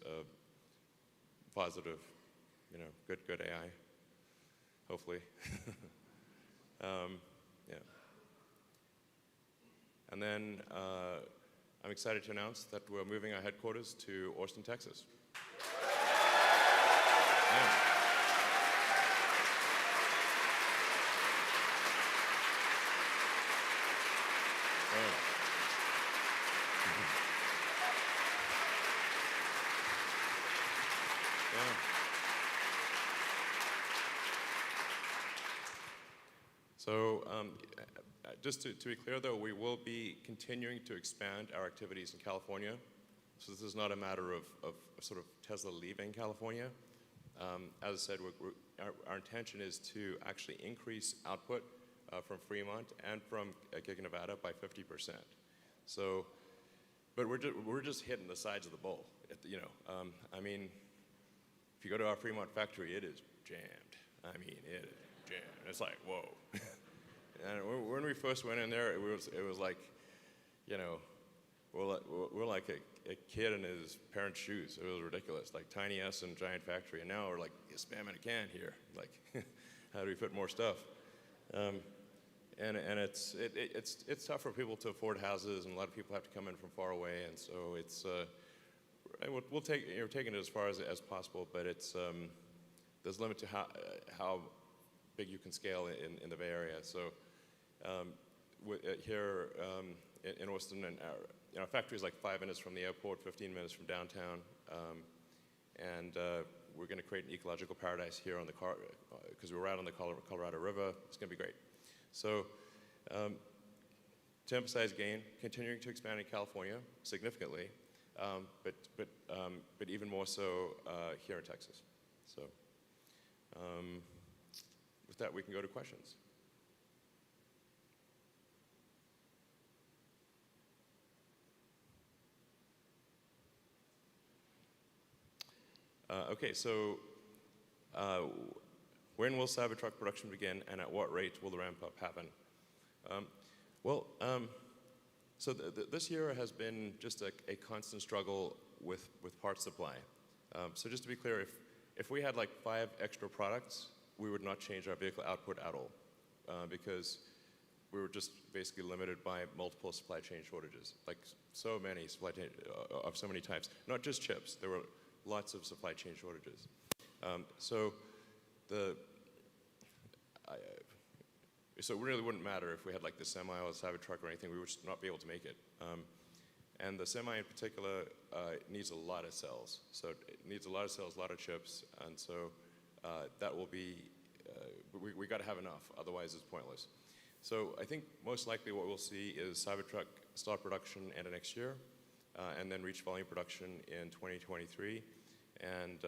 positive, good AI, hopefully. Yeah. And then I'm excited to announce that we're moving our headquarters to Austin, Texas. Yeah. So just to be clear, though, we will be continuing to expand our activities in California. So this is not a matter of sort of Tesla leaving California. As I said, our intention is to actually increase output from Fremont and from Giga Nevada by 50%. So, but we're just hitting the sides of the bowl. I mean, if you go to our Fremont factory, it is jammed. I mean, it is jammed. It's like, whoa. And when we first went in there, it was like, we're like a kid in his parents' shoes. It was ridiculous, like tiny S and giant factory. And now we're like, spam in a can here. Like, how do we fit more stuff? And it's tough for people to afford houses, and a lot of people have to come in from far away. And so it's we're taking it as far as possible, but it's there's a limit to how big you can scale in the Bay Area. So here in Austin, and our factory is like 5 minutes from the airport, 15 minutes from downtown, and we're going to create an ecological paradise here on the because we're right on the Colorado River. It's going to be great. So to emphasize again, continuing to expand in California significantly, but even more so here in Texas. So with that, we can go to questions. Okay, so when will Cybertruck production begin, and at what rate will the ramp up happen? So this year has been just a constant struggle with parts supply. So just to be clear, if we had like 5 extra products, we would not change our vehicle output at all, because we were just basically limited by multiple supply chain shortages, like so many supply chain of so many types, not just chips. There were lots of supply chain shortages. So it really wouldn't matter if we had like the Semi or the Cybertruck or anything. We would just not be able to make it. And the Semi in particular needs a lot of cells. So it needs a lot of cells, a lot of chips, and so that will be, we got to have enough, otherwise it's pointless. So I think most likely what we'll see is Cybertruck start production end of next year, and then reach volume production in 2023. And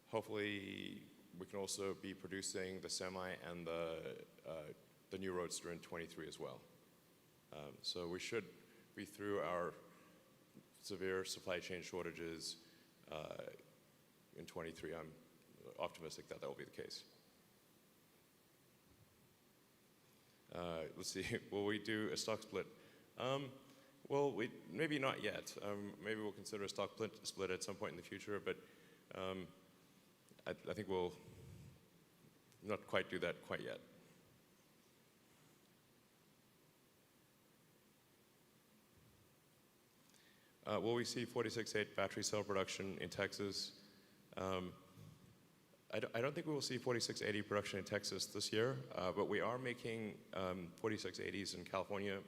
hopefully we can also be producing the Semi and the new Roadster in 23 as well. So we should be through our severe supply chain shortages in 23. I'm optimistic that will be the case. Let's see, will we do a stock split? Well, maybe not yet. Maybe we'll consider a stock split at some point in the future, but I think we'll not quite do that quite yet. Will we see 46.8 battery cell production in Texas? I don't think we will see 4680 production in Texas this year, but we are making 4680s in California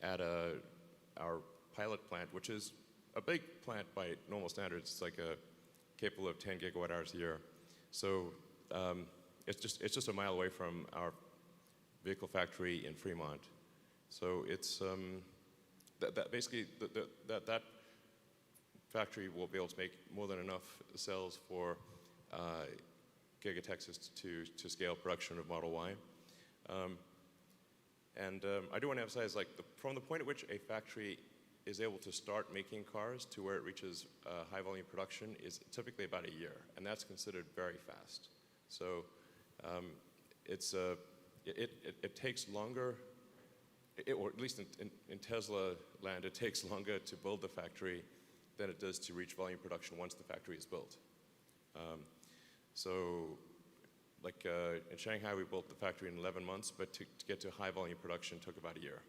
at our pilot plant, which is a big plant by normal standards. It's like capable of 10 gigawatt hours a year. So it's just a mile away from our vehicle factory in Fremont. So it's basically that factory will be able to make more than enough cells for Giga Texas to scale production of Model Y. And I do want to emphasize, like, from the point at which a factory is able to start making cars to where it reaches high volume production is typically about a year, and that's considered very fast. So it takes longer, or at least in Tesla land, it takes longer to build the factory than it does to reach volume production once the factory is built. So like in Shanghai, we built the factory in 11 months, but to get to high volume production took about a year.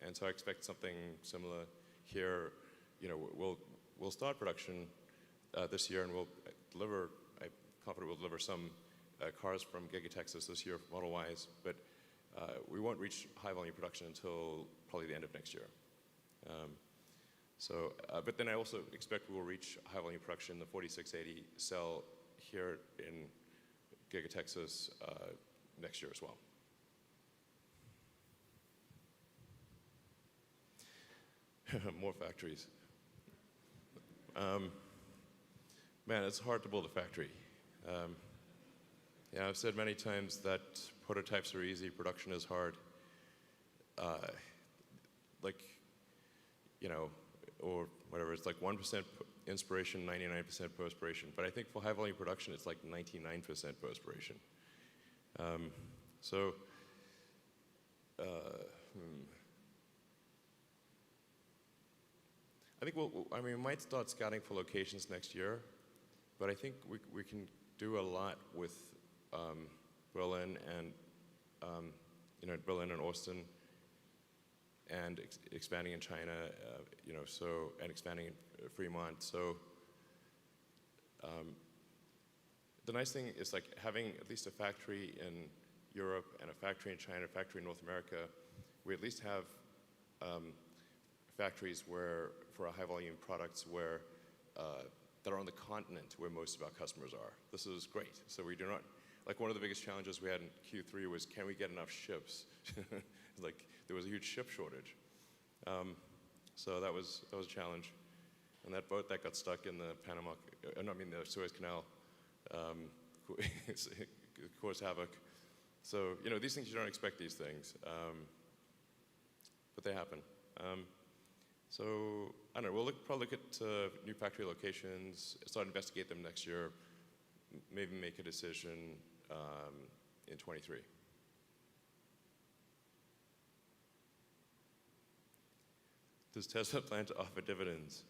And so I expect something similar here. You know, we'll start production this year, and we'll deliver. I'm confident we'll deliver some cars from Giga Texas this year, Model Ys, but we won't reach high volume production until probably the end of next year. But then I also expect we will reach high volume production in the 4680 cell here in Giga Texas next year as well. More factories. Man, it's hard to build a factory. Yeah, I've said many times that prototypes are easy, production is hard. Like, you know, or whatever, it's like 1% inspiration, 99% perspiration. But I think for high volume production, it's like 99% perspiration. I think we might start scouting for locations next year, but I think we can do a lot with Berlin and Berlin and Austin, and expanding in China, and expanding in Fremont. So the nice thing is like having at least a factory in Europe and a factory in China, a factory in North America. We at least have factories where for our high volume products where that are on the continent where most of our customers are. This is great. So we do not, like one of the biggest challenges we had in Q3 was, can we get enough ships? Like there was a huge ship shortage. So that was a challenge. And that boat that got stuck in the the Suez Canal caused havoc. So, you know, these things, you don't expect these things, but they happen. So, I don't know, we'll probably look at new factory locations, start to investigate them next year, maybe make a decision in 23. Does Tesla plan to offer dividends?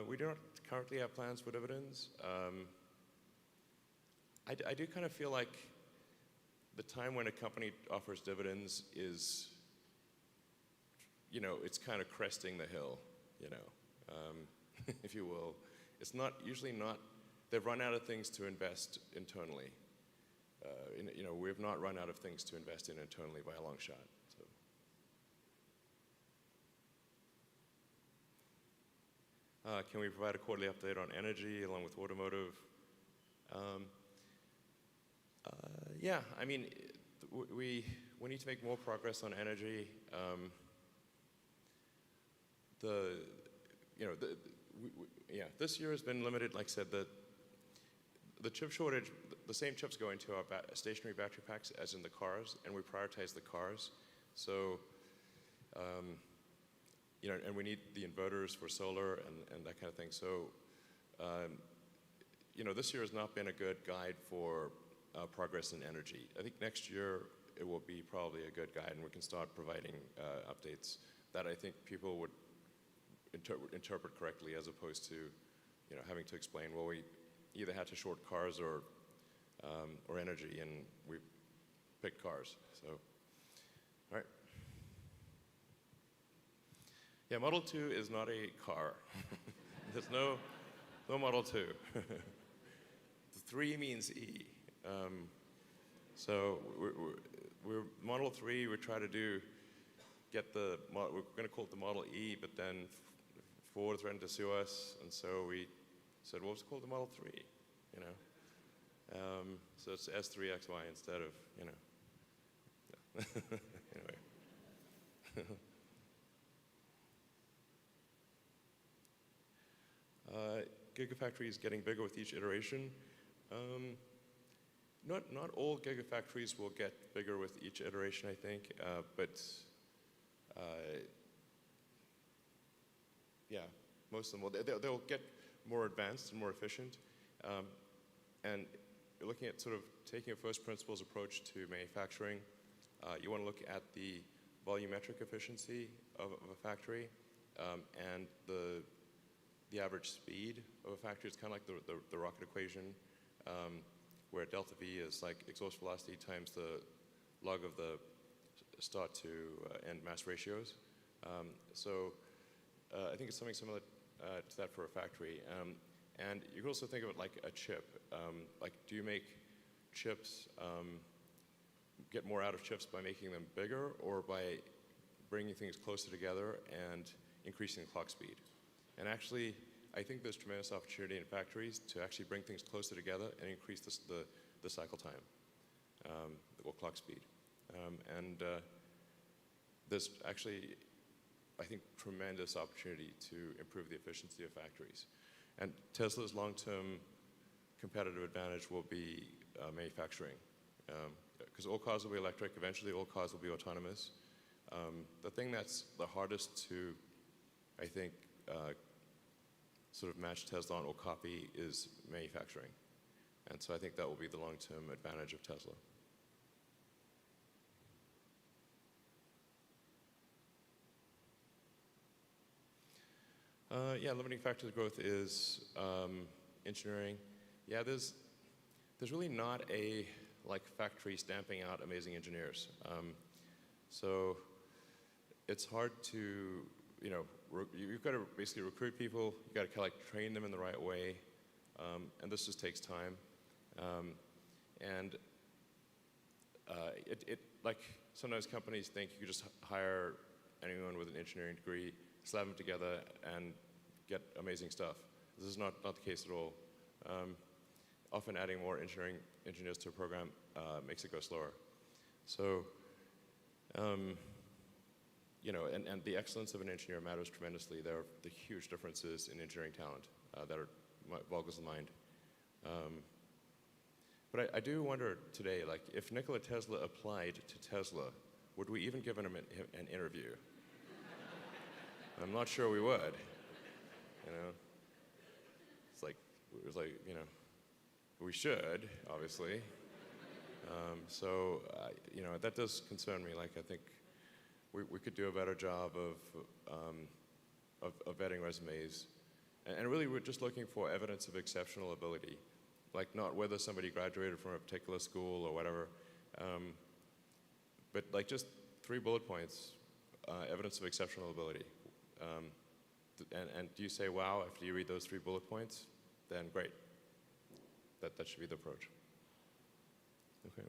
We do not currently have plans for dividends. I do kind of feel like the time when a company offers dividends is, you know, it's kind of cresting the hill, you know, if you will. It's usually not, they've run out of things to invest internally. You know, we have not run out of things to invest in internally by a long shot. So. Can we provide a quarterly update on energy along with automotive? Yeah, I mean, we need to make more progress on energy. This year has been limited. Like I said, the chip shortage, the same chips go into our stationary battery packs as in the cars, and we prioritize the cars. So, you know, and we need the inverters for solar and that kind of thing. So, you know, this year has not been a good guide for progress in energy. I think next year it will be probably a good guide, and we can start providing updates that I think people would interpret correctly, as opposed to, you know, having to explain, well, we either had to short cars or energy, and we picked cars. So, all right. Yeah, Model 2 is not a car. There's no Model 2. The 3 means E. So we're Model 3. We try to get we're going to call it the Model E, but then Ford threatened to sue us, and so we said, well, let's call it the Model 3, you know. So it's S3XY instead of, you know. Anyway. Gigafactory is getting bigger with each iteration. Not all gigafactories will get bigger with each iteration, I think, but yeah, most of them will. They'll get more advanced and more efficient. And you're looking at sort of taking a first principles approach to manufacturing. You want to look at the volumetric efficiency of a factory and the average speed of a factory. It's kind of like the rocket equation, where delta V is like exhaust velocity times the log of the start to end mass ratios. So I think it's something similar to that for a factory. And you can also think of it like a chip. Like, do you make chips, get more out of chips by making them bigger, or by bringing things closer together and increasing the clock speed? And actually, I think there's tremendous opportunity in factories to actually bring things closer together and increase the cycle time, or clock speed. And there's actually, I think, tremendous opportunity to improve the efficiency of factories. And Tesla's long-term competitive advantage will be manufacturing. Because all cars will be electric, eventually all cars will be autonomous. The thing that's the hardest to, I think, sort of match Tesla on or copy is manufacturing. And so I think that will be the long-term advantage of Tesla. Yeah, limiting factor to growth is engineering. Yeah, there's really not a factory stamping out amazing engineers. So it's hard to, you've got to basically recruit people. You've got to train them in the right way, and this just takes time. And sometimes companies think you could just hire anyone with an engineering degree, slap them together, and get amazing stuff. This is not the case at all. Often adding more engineers to a program makes it go slower. So, and the excellence of an engineer matters tremendously. There are the huge differences in engineering talent that boggles the mind. But I do wonder today, if Nikola Tesla applied to Tesla, would we even give him an interview? I'm not sure we would. We should, obviously. So, that does concern me. I think we could do a better job of vetting resumes. And really, we're just looking for evidence of exceptional ability. Not whether somebody graduated from a particular school or whatever, but just 3 bullet points, evidence of exceptional ability. And do you say, wow, after you read those 3 bullet points? Then great. That should be the approach. Okay.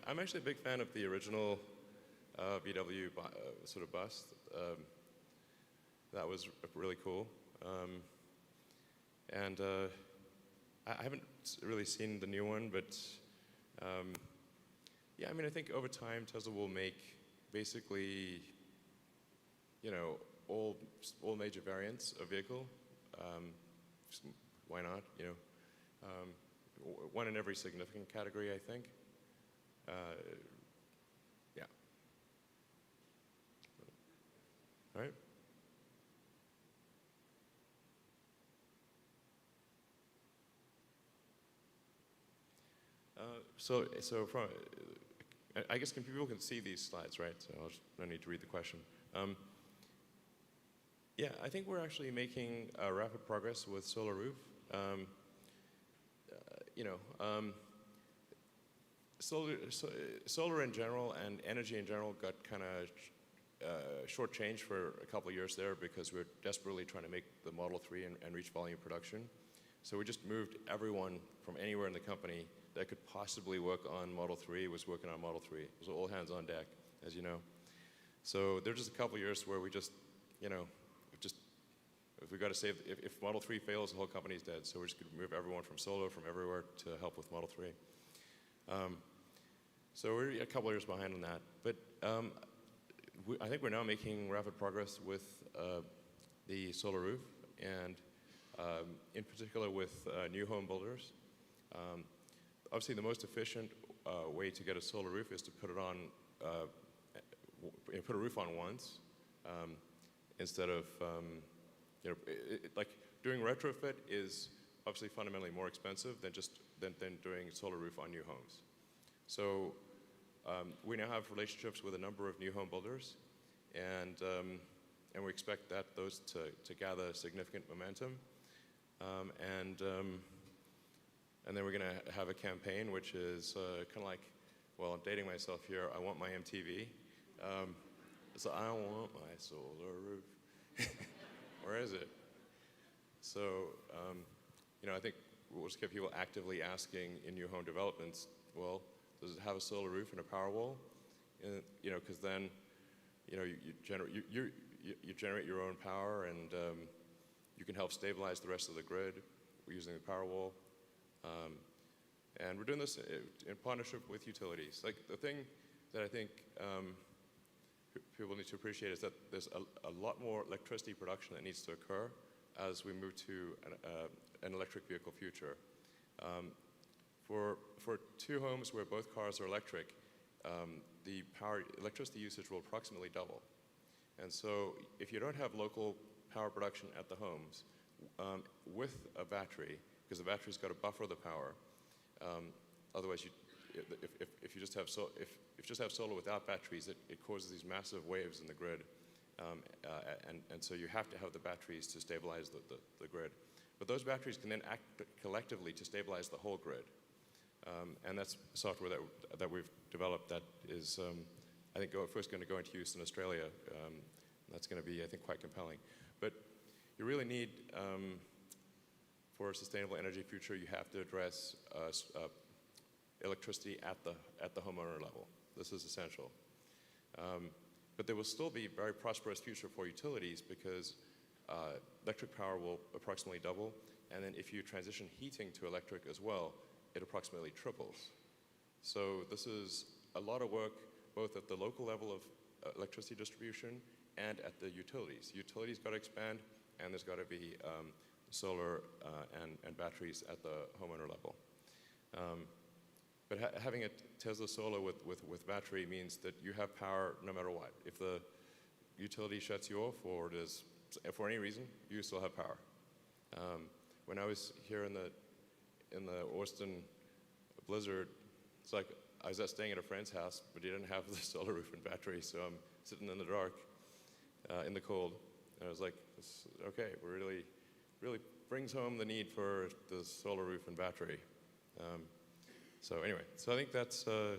I'm actually a big fan of the original VW sort of bus. That was really cool. And I haven't really seen the new one, but yeah, I think over time Tesla will make basically, all major variants of vehicle. Why not? One in every significant category, I think. Yeah. All right. So from, I guess people can see these slides, right? So no need to read the question. Yeah, I think we're actually making rapid progress with Solar Roof. Solar in general and energy in general got kind of shortchanged for a couple of years there because we're desperately trying to make the Model 3 and reach volume production. So we just moved everyone from anywhere in the company that could possibly work on Model 3 was working on Model 3. It was all hands on deck, as you know. So there were just a couple of years where we just, if we got to save, if Model 3 fails, the whole company's dead. So we're just going to move everyone from Solar from everywhere to help with Model 3. So we're a couple of years behind on that. But I think we're now making rapid progress with the solar roof, and in particular with new home builders. Obviously, the most efficient way to get a solar roof is to put it on, put a roof on once, instead of, like doing retrofit is obviously fundamentally more expensive than than doing solar roof on new homes. So we now have relationships with a number of new home builders, and we expect that those to gather significant momentum. And then we're going to have a campaign which is kind of like, well, I'm dating myself here, I want my MTV. So I want my solar roof. Where is it? So, I think we'll just get people actively asking in new home developments, well, does it have a solar roof and a power wall? Because then, you generate your own power, and you can help stabilize the rest of the grid using the power wall. And we're doing this in partnership with utilities. Like, the thing that I think people need to appreciate is that there's a lot more electricity production that needs to occur as we move to an electric vehicle future. For two homes where both cars are electric, the electricity usage will approximately double. And so if you don't have local power production at the homes, with a battery, because the battery's got to buffer the power, otherwise if you just have solar without batteries, it causes these massive waves in the grid, and so you have to have the batteries to stabilize the grid. But those batteries can then act collectively to stabilize the whole grid. And that's software that we've developed that is, I think, first going to go into use in Australia. That's going to be, I think, quite compelling. But you really need, for a sustainable energy future, you have to address electricity at the homeowner level. This is essential. But there will still be a very prosperous future for utilities, because electric power will approximately double, and then if you transition heating to electric as well, it approximately triples. So this is a lot of work, both at the local level of electricity distribution and at the utilities. Utilities got to expand, and there's got to be solar and batteries at the homeowner level. But having a Tesla Solar with battery means that you have power no matter what. If the utility shuts you off, or for any reason, you still have power. When I was here in the Austin blizzard, it's like I was staying at a friend's house, but he didn't have the solar roof and battery, so I'm sitting in the dark, in the cold, and I was like, okay, it really brings home the need for the solar roof and battery. So anyway, so I think that's I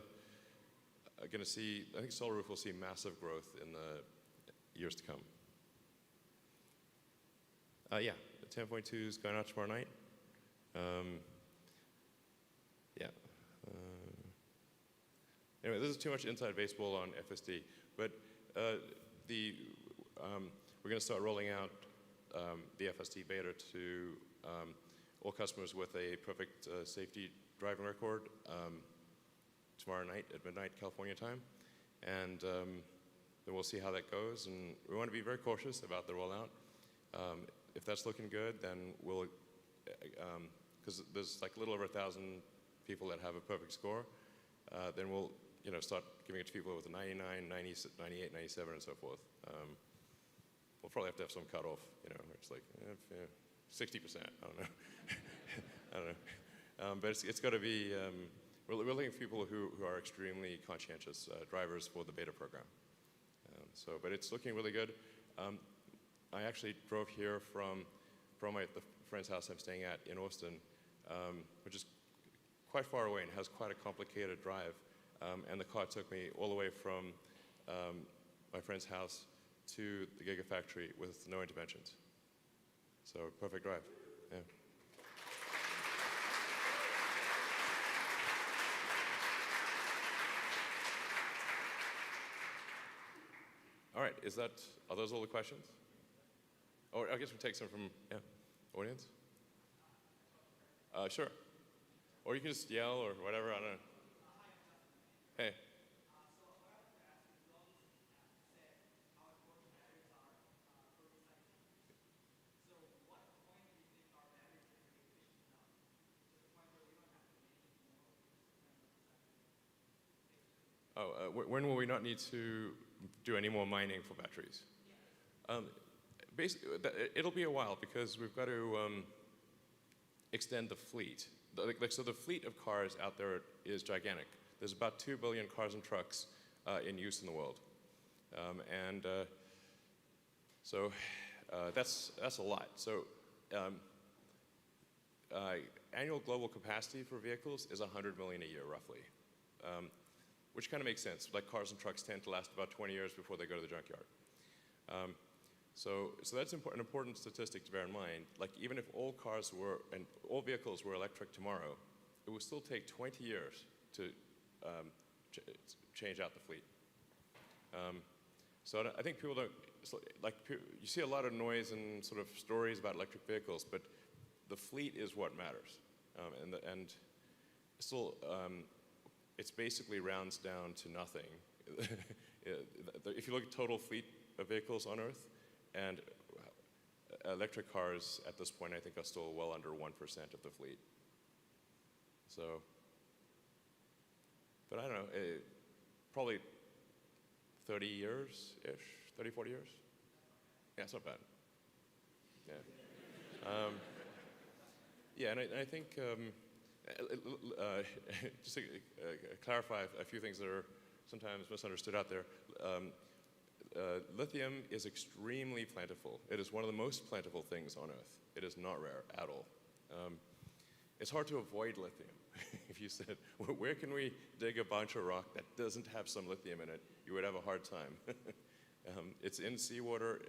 think solar roof will see massive growth in the years to come. Yeah, the 10.2 is going out tomorrow night. Yeah. Anyway, this is too much inside baseball on FSD, but we're going to start rolling out the FSD beta to all customers with a perfect safety driving record tomorrow night at midnight California time, and then we'll see how that goes. And we want to be very cautious about the rollout. If that's looking good, then we'll, because there's like a little over 1,000 people that have a perfect score, then we'll start giving it to people with a 99, 90, 98, 97, and so forth. We'll probably have to have some cutoff, where it's like 60%. I don't know. I don't know. But it's got to be. We're looking for people who are extremely conscientious drivers for the beta program. But it's looking really good. I actually drove here from the friend's house I'm staying at in Austin, which is quite far away and has quite a complicated drive. And the car took me all the way from my friend's house to the Gigafactory with no interventions. So perfect drive. Yeah. All right, are those all the questions? Or I guess we'll take some from, audience? Sure. Or you can just yell or whatever, I don't know. Hey. When will we not need to do any more mining for batteries? Basically, it'll be a while because we've got to extend the fleet. So the fleet of cars out there is gigantic. There's about 2 billion cars and trucks in use in the world. So that's a lot. So annual global capacity for vehicles is 100 million a year, roughly, which kind of makes sense. Like cars and trucks tend to last about 20 years before they go to the junkyard. So that's an important statistic to bear in mind. Like even if all cars were and all vehicles were electric tomorrow, it would still take 20 years to change out the fleet. So I think people don't you see a lot of noise and sort of stories about electric vehicles, but the fleet is what matters, and still it's basically rounds down to nothing. If you look at total fleet of vehicles on Earth, and electric cars at this point, I think are still well under 1% of the fleet. So, but I don't know, probably 30 years-ish, 30, 40 years? Yeah, it's not bad. Yeah. Yeah, and I think, just to clarify a few things that are sometimes misunderstood out there, lithium is extremely plentiful. It is one of the most plentiful things on Earth. It is not rare at all. It's hard to avoid lithium. If you said, where can we dig a bunch of rock that doesn't have some lithium in it, you would have a hard time. It's in seawater.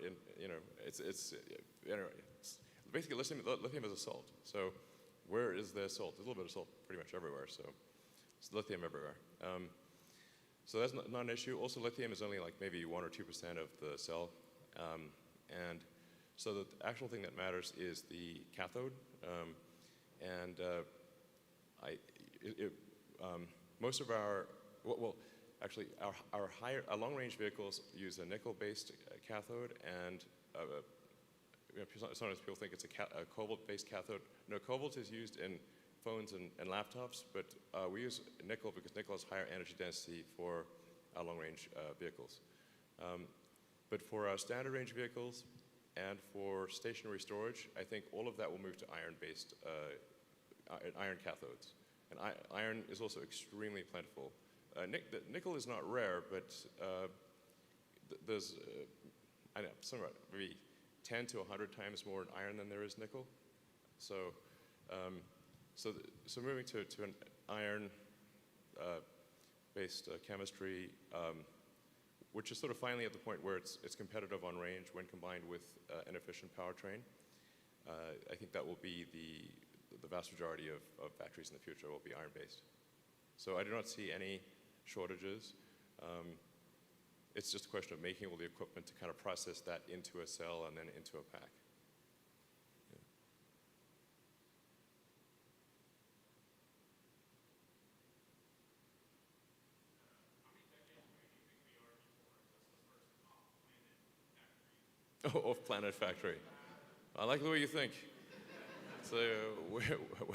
Basically lithium is a salt. So where is there salt? There's a little bit of salt pretty much everywhere. So it's lithium everywhere. So that's not an issue. Also, lithium is only like maybe 1 or 2% of the cell. And so the actual thing that matters is the cathode. Most of our, actually, our long-range vehicles use a nickel-based cathode, and sometimes people think it's a cobalt-based cathode. No, cobalt is used in phones and laptops, but we use nickel because nickel has higher energy density for our long-range vehicles. But for our standard range vehicles and for stationary storage, I think all of that will move to iron-based, iron cathodes. And iron is also extremely plentiful. Nickel is not rare, but there's, I don't know, somewhere maybe 10 to 100 times more iron than there is nickel. So moving to an iron-based chemistry, which is sort of finally at the point where it's competitive on range when combined with an efficient powertrain. I think that will be the vast majority of batteries in the future will be iron-based. So I do not see any shortages. It's just a question of making all the equipment to kind of process that into a cell and then into a pack. Oh, off-planet factory. I like the way you think. So,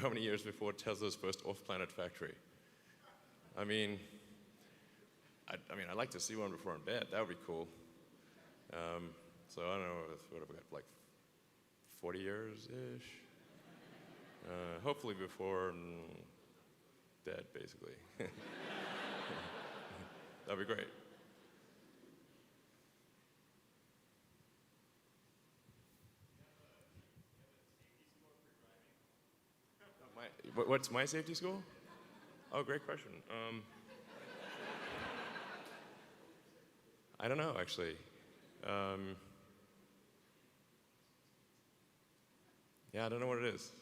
how many years before Tesla's first off-planet factory? I mean, I'd like to see one before I'm dead. That would be cool. So I don't know, what have we got, like 40 years-ish? Hopefully before I'm dead, basically. That'd be great. What's my safety score? Oh, great question. I don't know, actually. Yeah, I don't know what it is.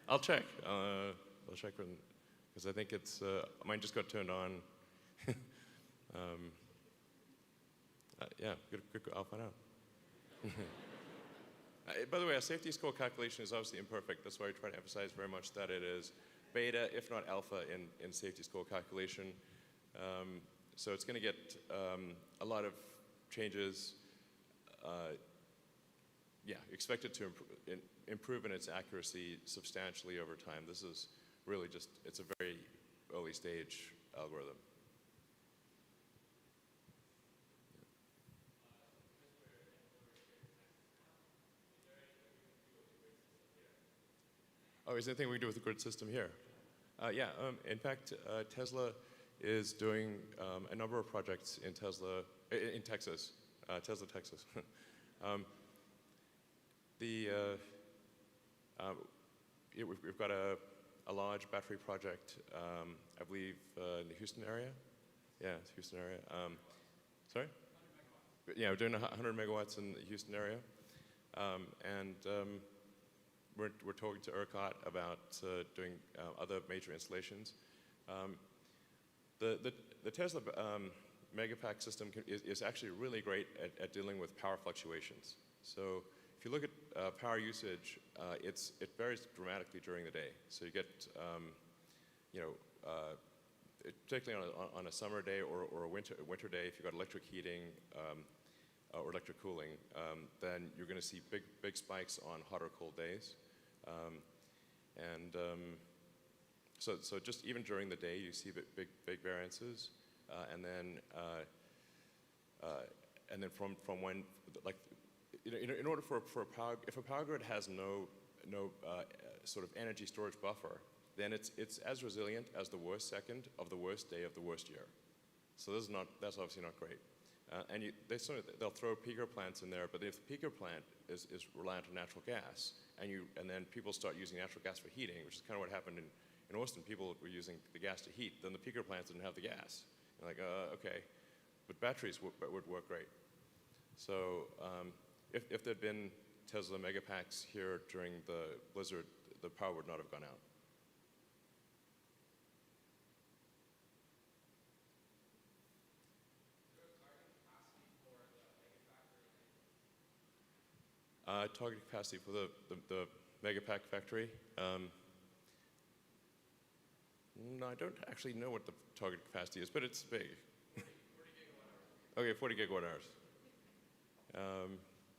I'll check. I'll check because I think it's mine just got turned on. Yeah, good. I'll find out. By the way, our safety score calculation is obviously imperfect. That's why we try to emphasize very much that it is beta, if not alpha, in safety score calculation. So it's going to get a lot of changes. Yeah, expected to improve in its accuracy substantially over time. This is really just, it's a very early stage algorithm. Oh, is there anything we can do with the grid system here? Yeah, in fact, Tesla is doing a number of projects in Texas, Tesla, Texas. We've got a large battery project, I believe, in the Houston area. Yeah, it's Houston area. Sorry? Yeah, we're doing 100 megawatts in the Houston area. We're talking to ERCOT about doing other major installations. The Tesla Megapack system is actually really great at dealing with power fluctuations. So if you look at power usage, it varies dramatically during the day. So you get, particularly on a summer day or a winter day, if you've got electric heating or electric cooling, then you're going to see big spikes on hot or cold days. So just even during the day, you see big variances, and then from when, like, in order for a power, if a power grid has no sort of energy storage buffer, then it's as resilient as the worst second of the worst day of the worst year. So that's obviously not great. And they'll throw peaker plants in there, but if the peaker plant is reliant on natural gas, and then people start using natural gas for heating, which is kind of what happened in Austin, people were using the gas to heat, then the peaker plants didn't have the gas. You're like, okay, but batteries would work great. So if there'd been Tesla Megapacks here during the blizzard, the power would not have gone out. Target capacity for the Megapack factory. No, I don't actually know what the target capacity is, but it's big. 40 gigawatt hours. Okay, 40 gigawatt hours.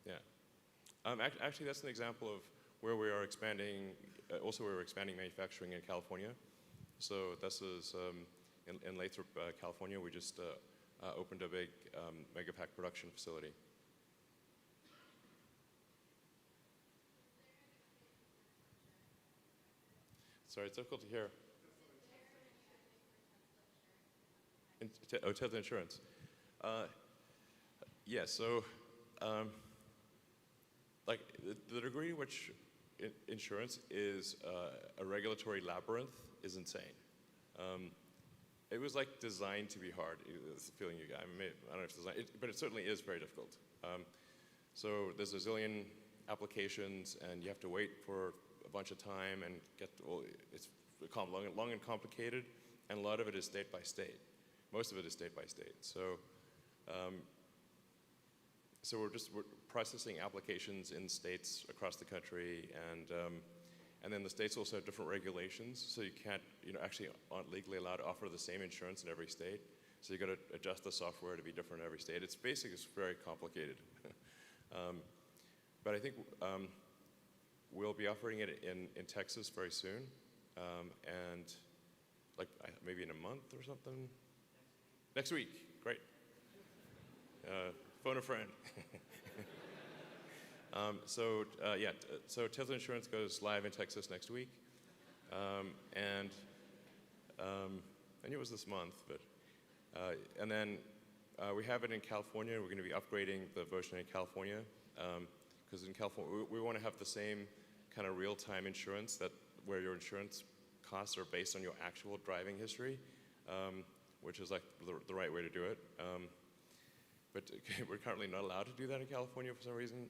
Yeah. Actually, that's an example of where we are expanding, also where we're expanding manufacturing in California. So this is in Lathrop, California. We just opened a big Megapack production facility. Sorry, it's difficult to hear. Tesla insurance. Yeah, so like the degree to which insurance is a regulatory labyrinth is insane. It was like designed to be hard. It's the feeling you got. I don't know if it's designed, but it certainly is very difficult. So there's a zillion applications, and you have to wait for a bunch of time and get it's long and complicated, and a lot of it is state by state. Most of it is state by state. So, so we're processing applications in states across the country, and then the states also have different regulations. So you can't, actually aren't legally allowed to offer the same insurance in every state. So you got to adjust the software to be different in every state. It's very complicated. But I think we'll be offering it in Texas very soon, and like maybe in a month or something. Next week, great. Phone a friend. So Tesla Insurance goes live in Texas next week, and I knew it was this month, but and then we have it in California. We're going to be upgrading the version in California because in California we want to have the same kind of real-time insurance where your insurance costs are based on your actual driving history. Which is like the right way to do it. But we're currently not allowed to do that in California for some reason.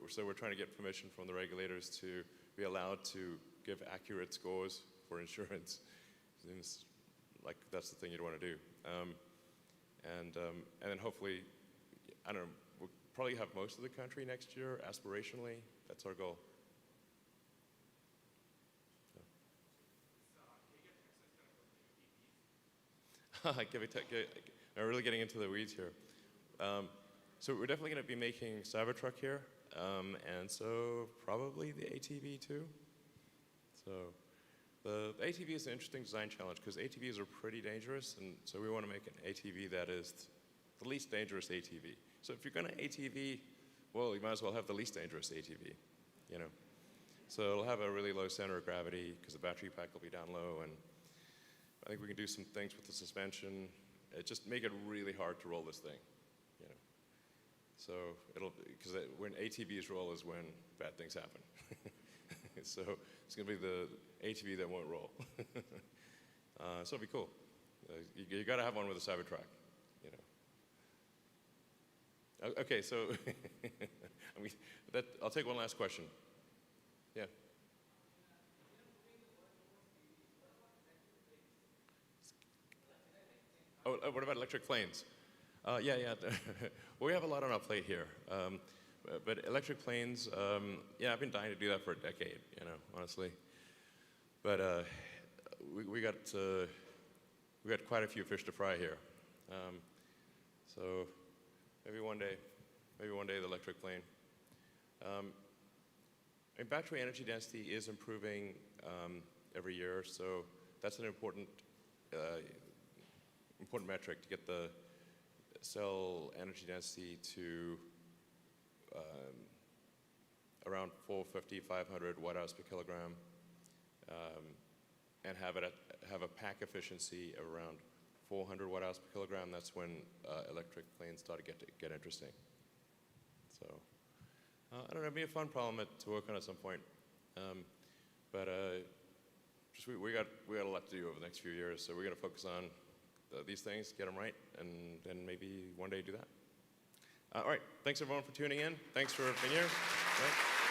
So we're trying to get permission from the regulators to be allowed to give accurate scores for insurance. Seems like that's the thing you'd want to do. And then hopefully, I don't know, we'll probably have most of the country next year, aspirationally. That's our goal. I'm really getting into the weeds here. So we're definitely going to be making Cybertruck here, and so probably the ATV too. So the ATV is an interesting design challenge because ATVs are pretty dangerous, and so we want to make an ATV that is the least dangerous ATV. So if you're going to ATV, well, you might as well have the least dangerous ATV, So it'll have a really low center of gravity because the battery pack will be down low, and I think we can do some things with the suspension. Just make it really hard to roll this thing, you know. So because when ATVs roll is when bad things happen. So it's going to be the ATV that won't roll. So it'll be cool. You got to have one with a Cybertruck, you know. Okay, so I mean, I'll take one last question. Yeah. Oh, what about electric planes? Yeah. Well, we have a lot on our plate here. But electric planes, yeah, I've been dying to do that for a decade, you know, honestly. But we got quite a few fish to fry here. So maybe one day the electric plane. And battery energy density is improving every year, so that's an important metric to get the cell energy density to around 450, 500 watt-hours per kilogram, and have a pack efficiency of around 400 watt-hours per kilogram. That's when electric planes start to get interesting. So I don't know, it'd be a fun problem to work on at some point. But just we got a lot to do over the next few years, so we're going to focus on these things, get them right, and then maybe one day do that. All right, thanks everyone for tuning in. Thanks for being here. Right.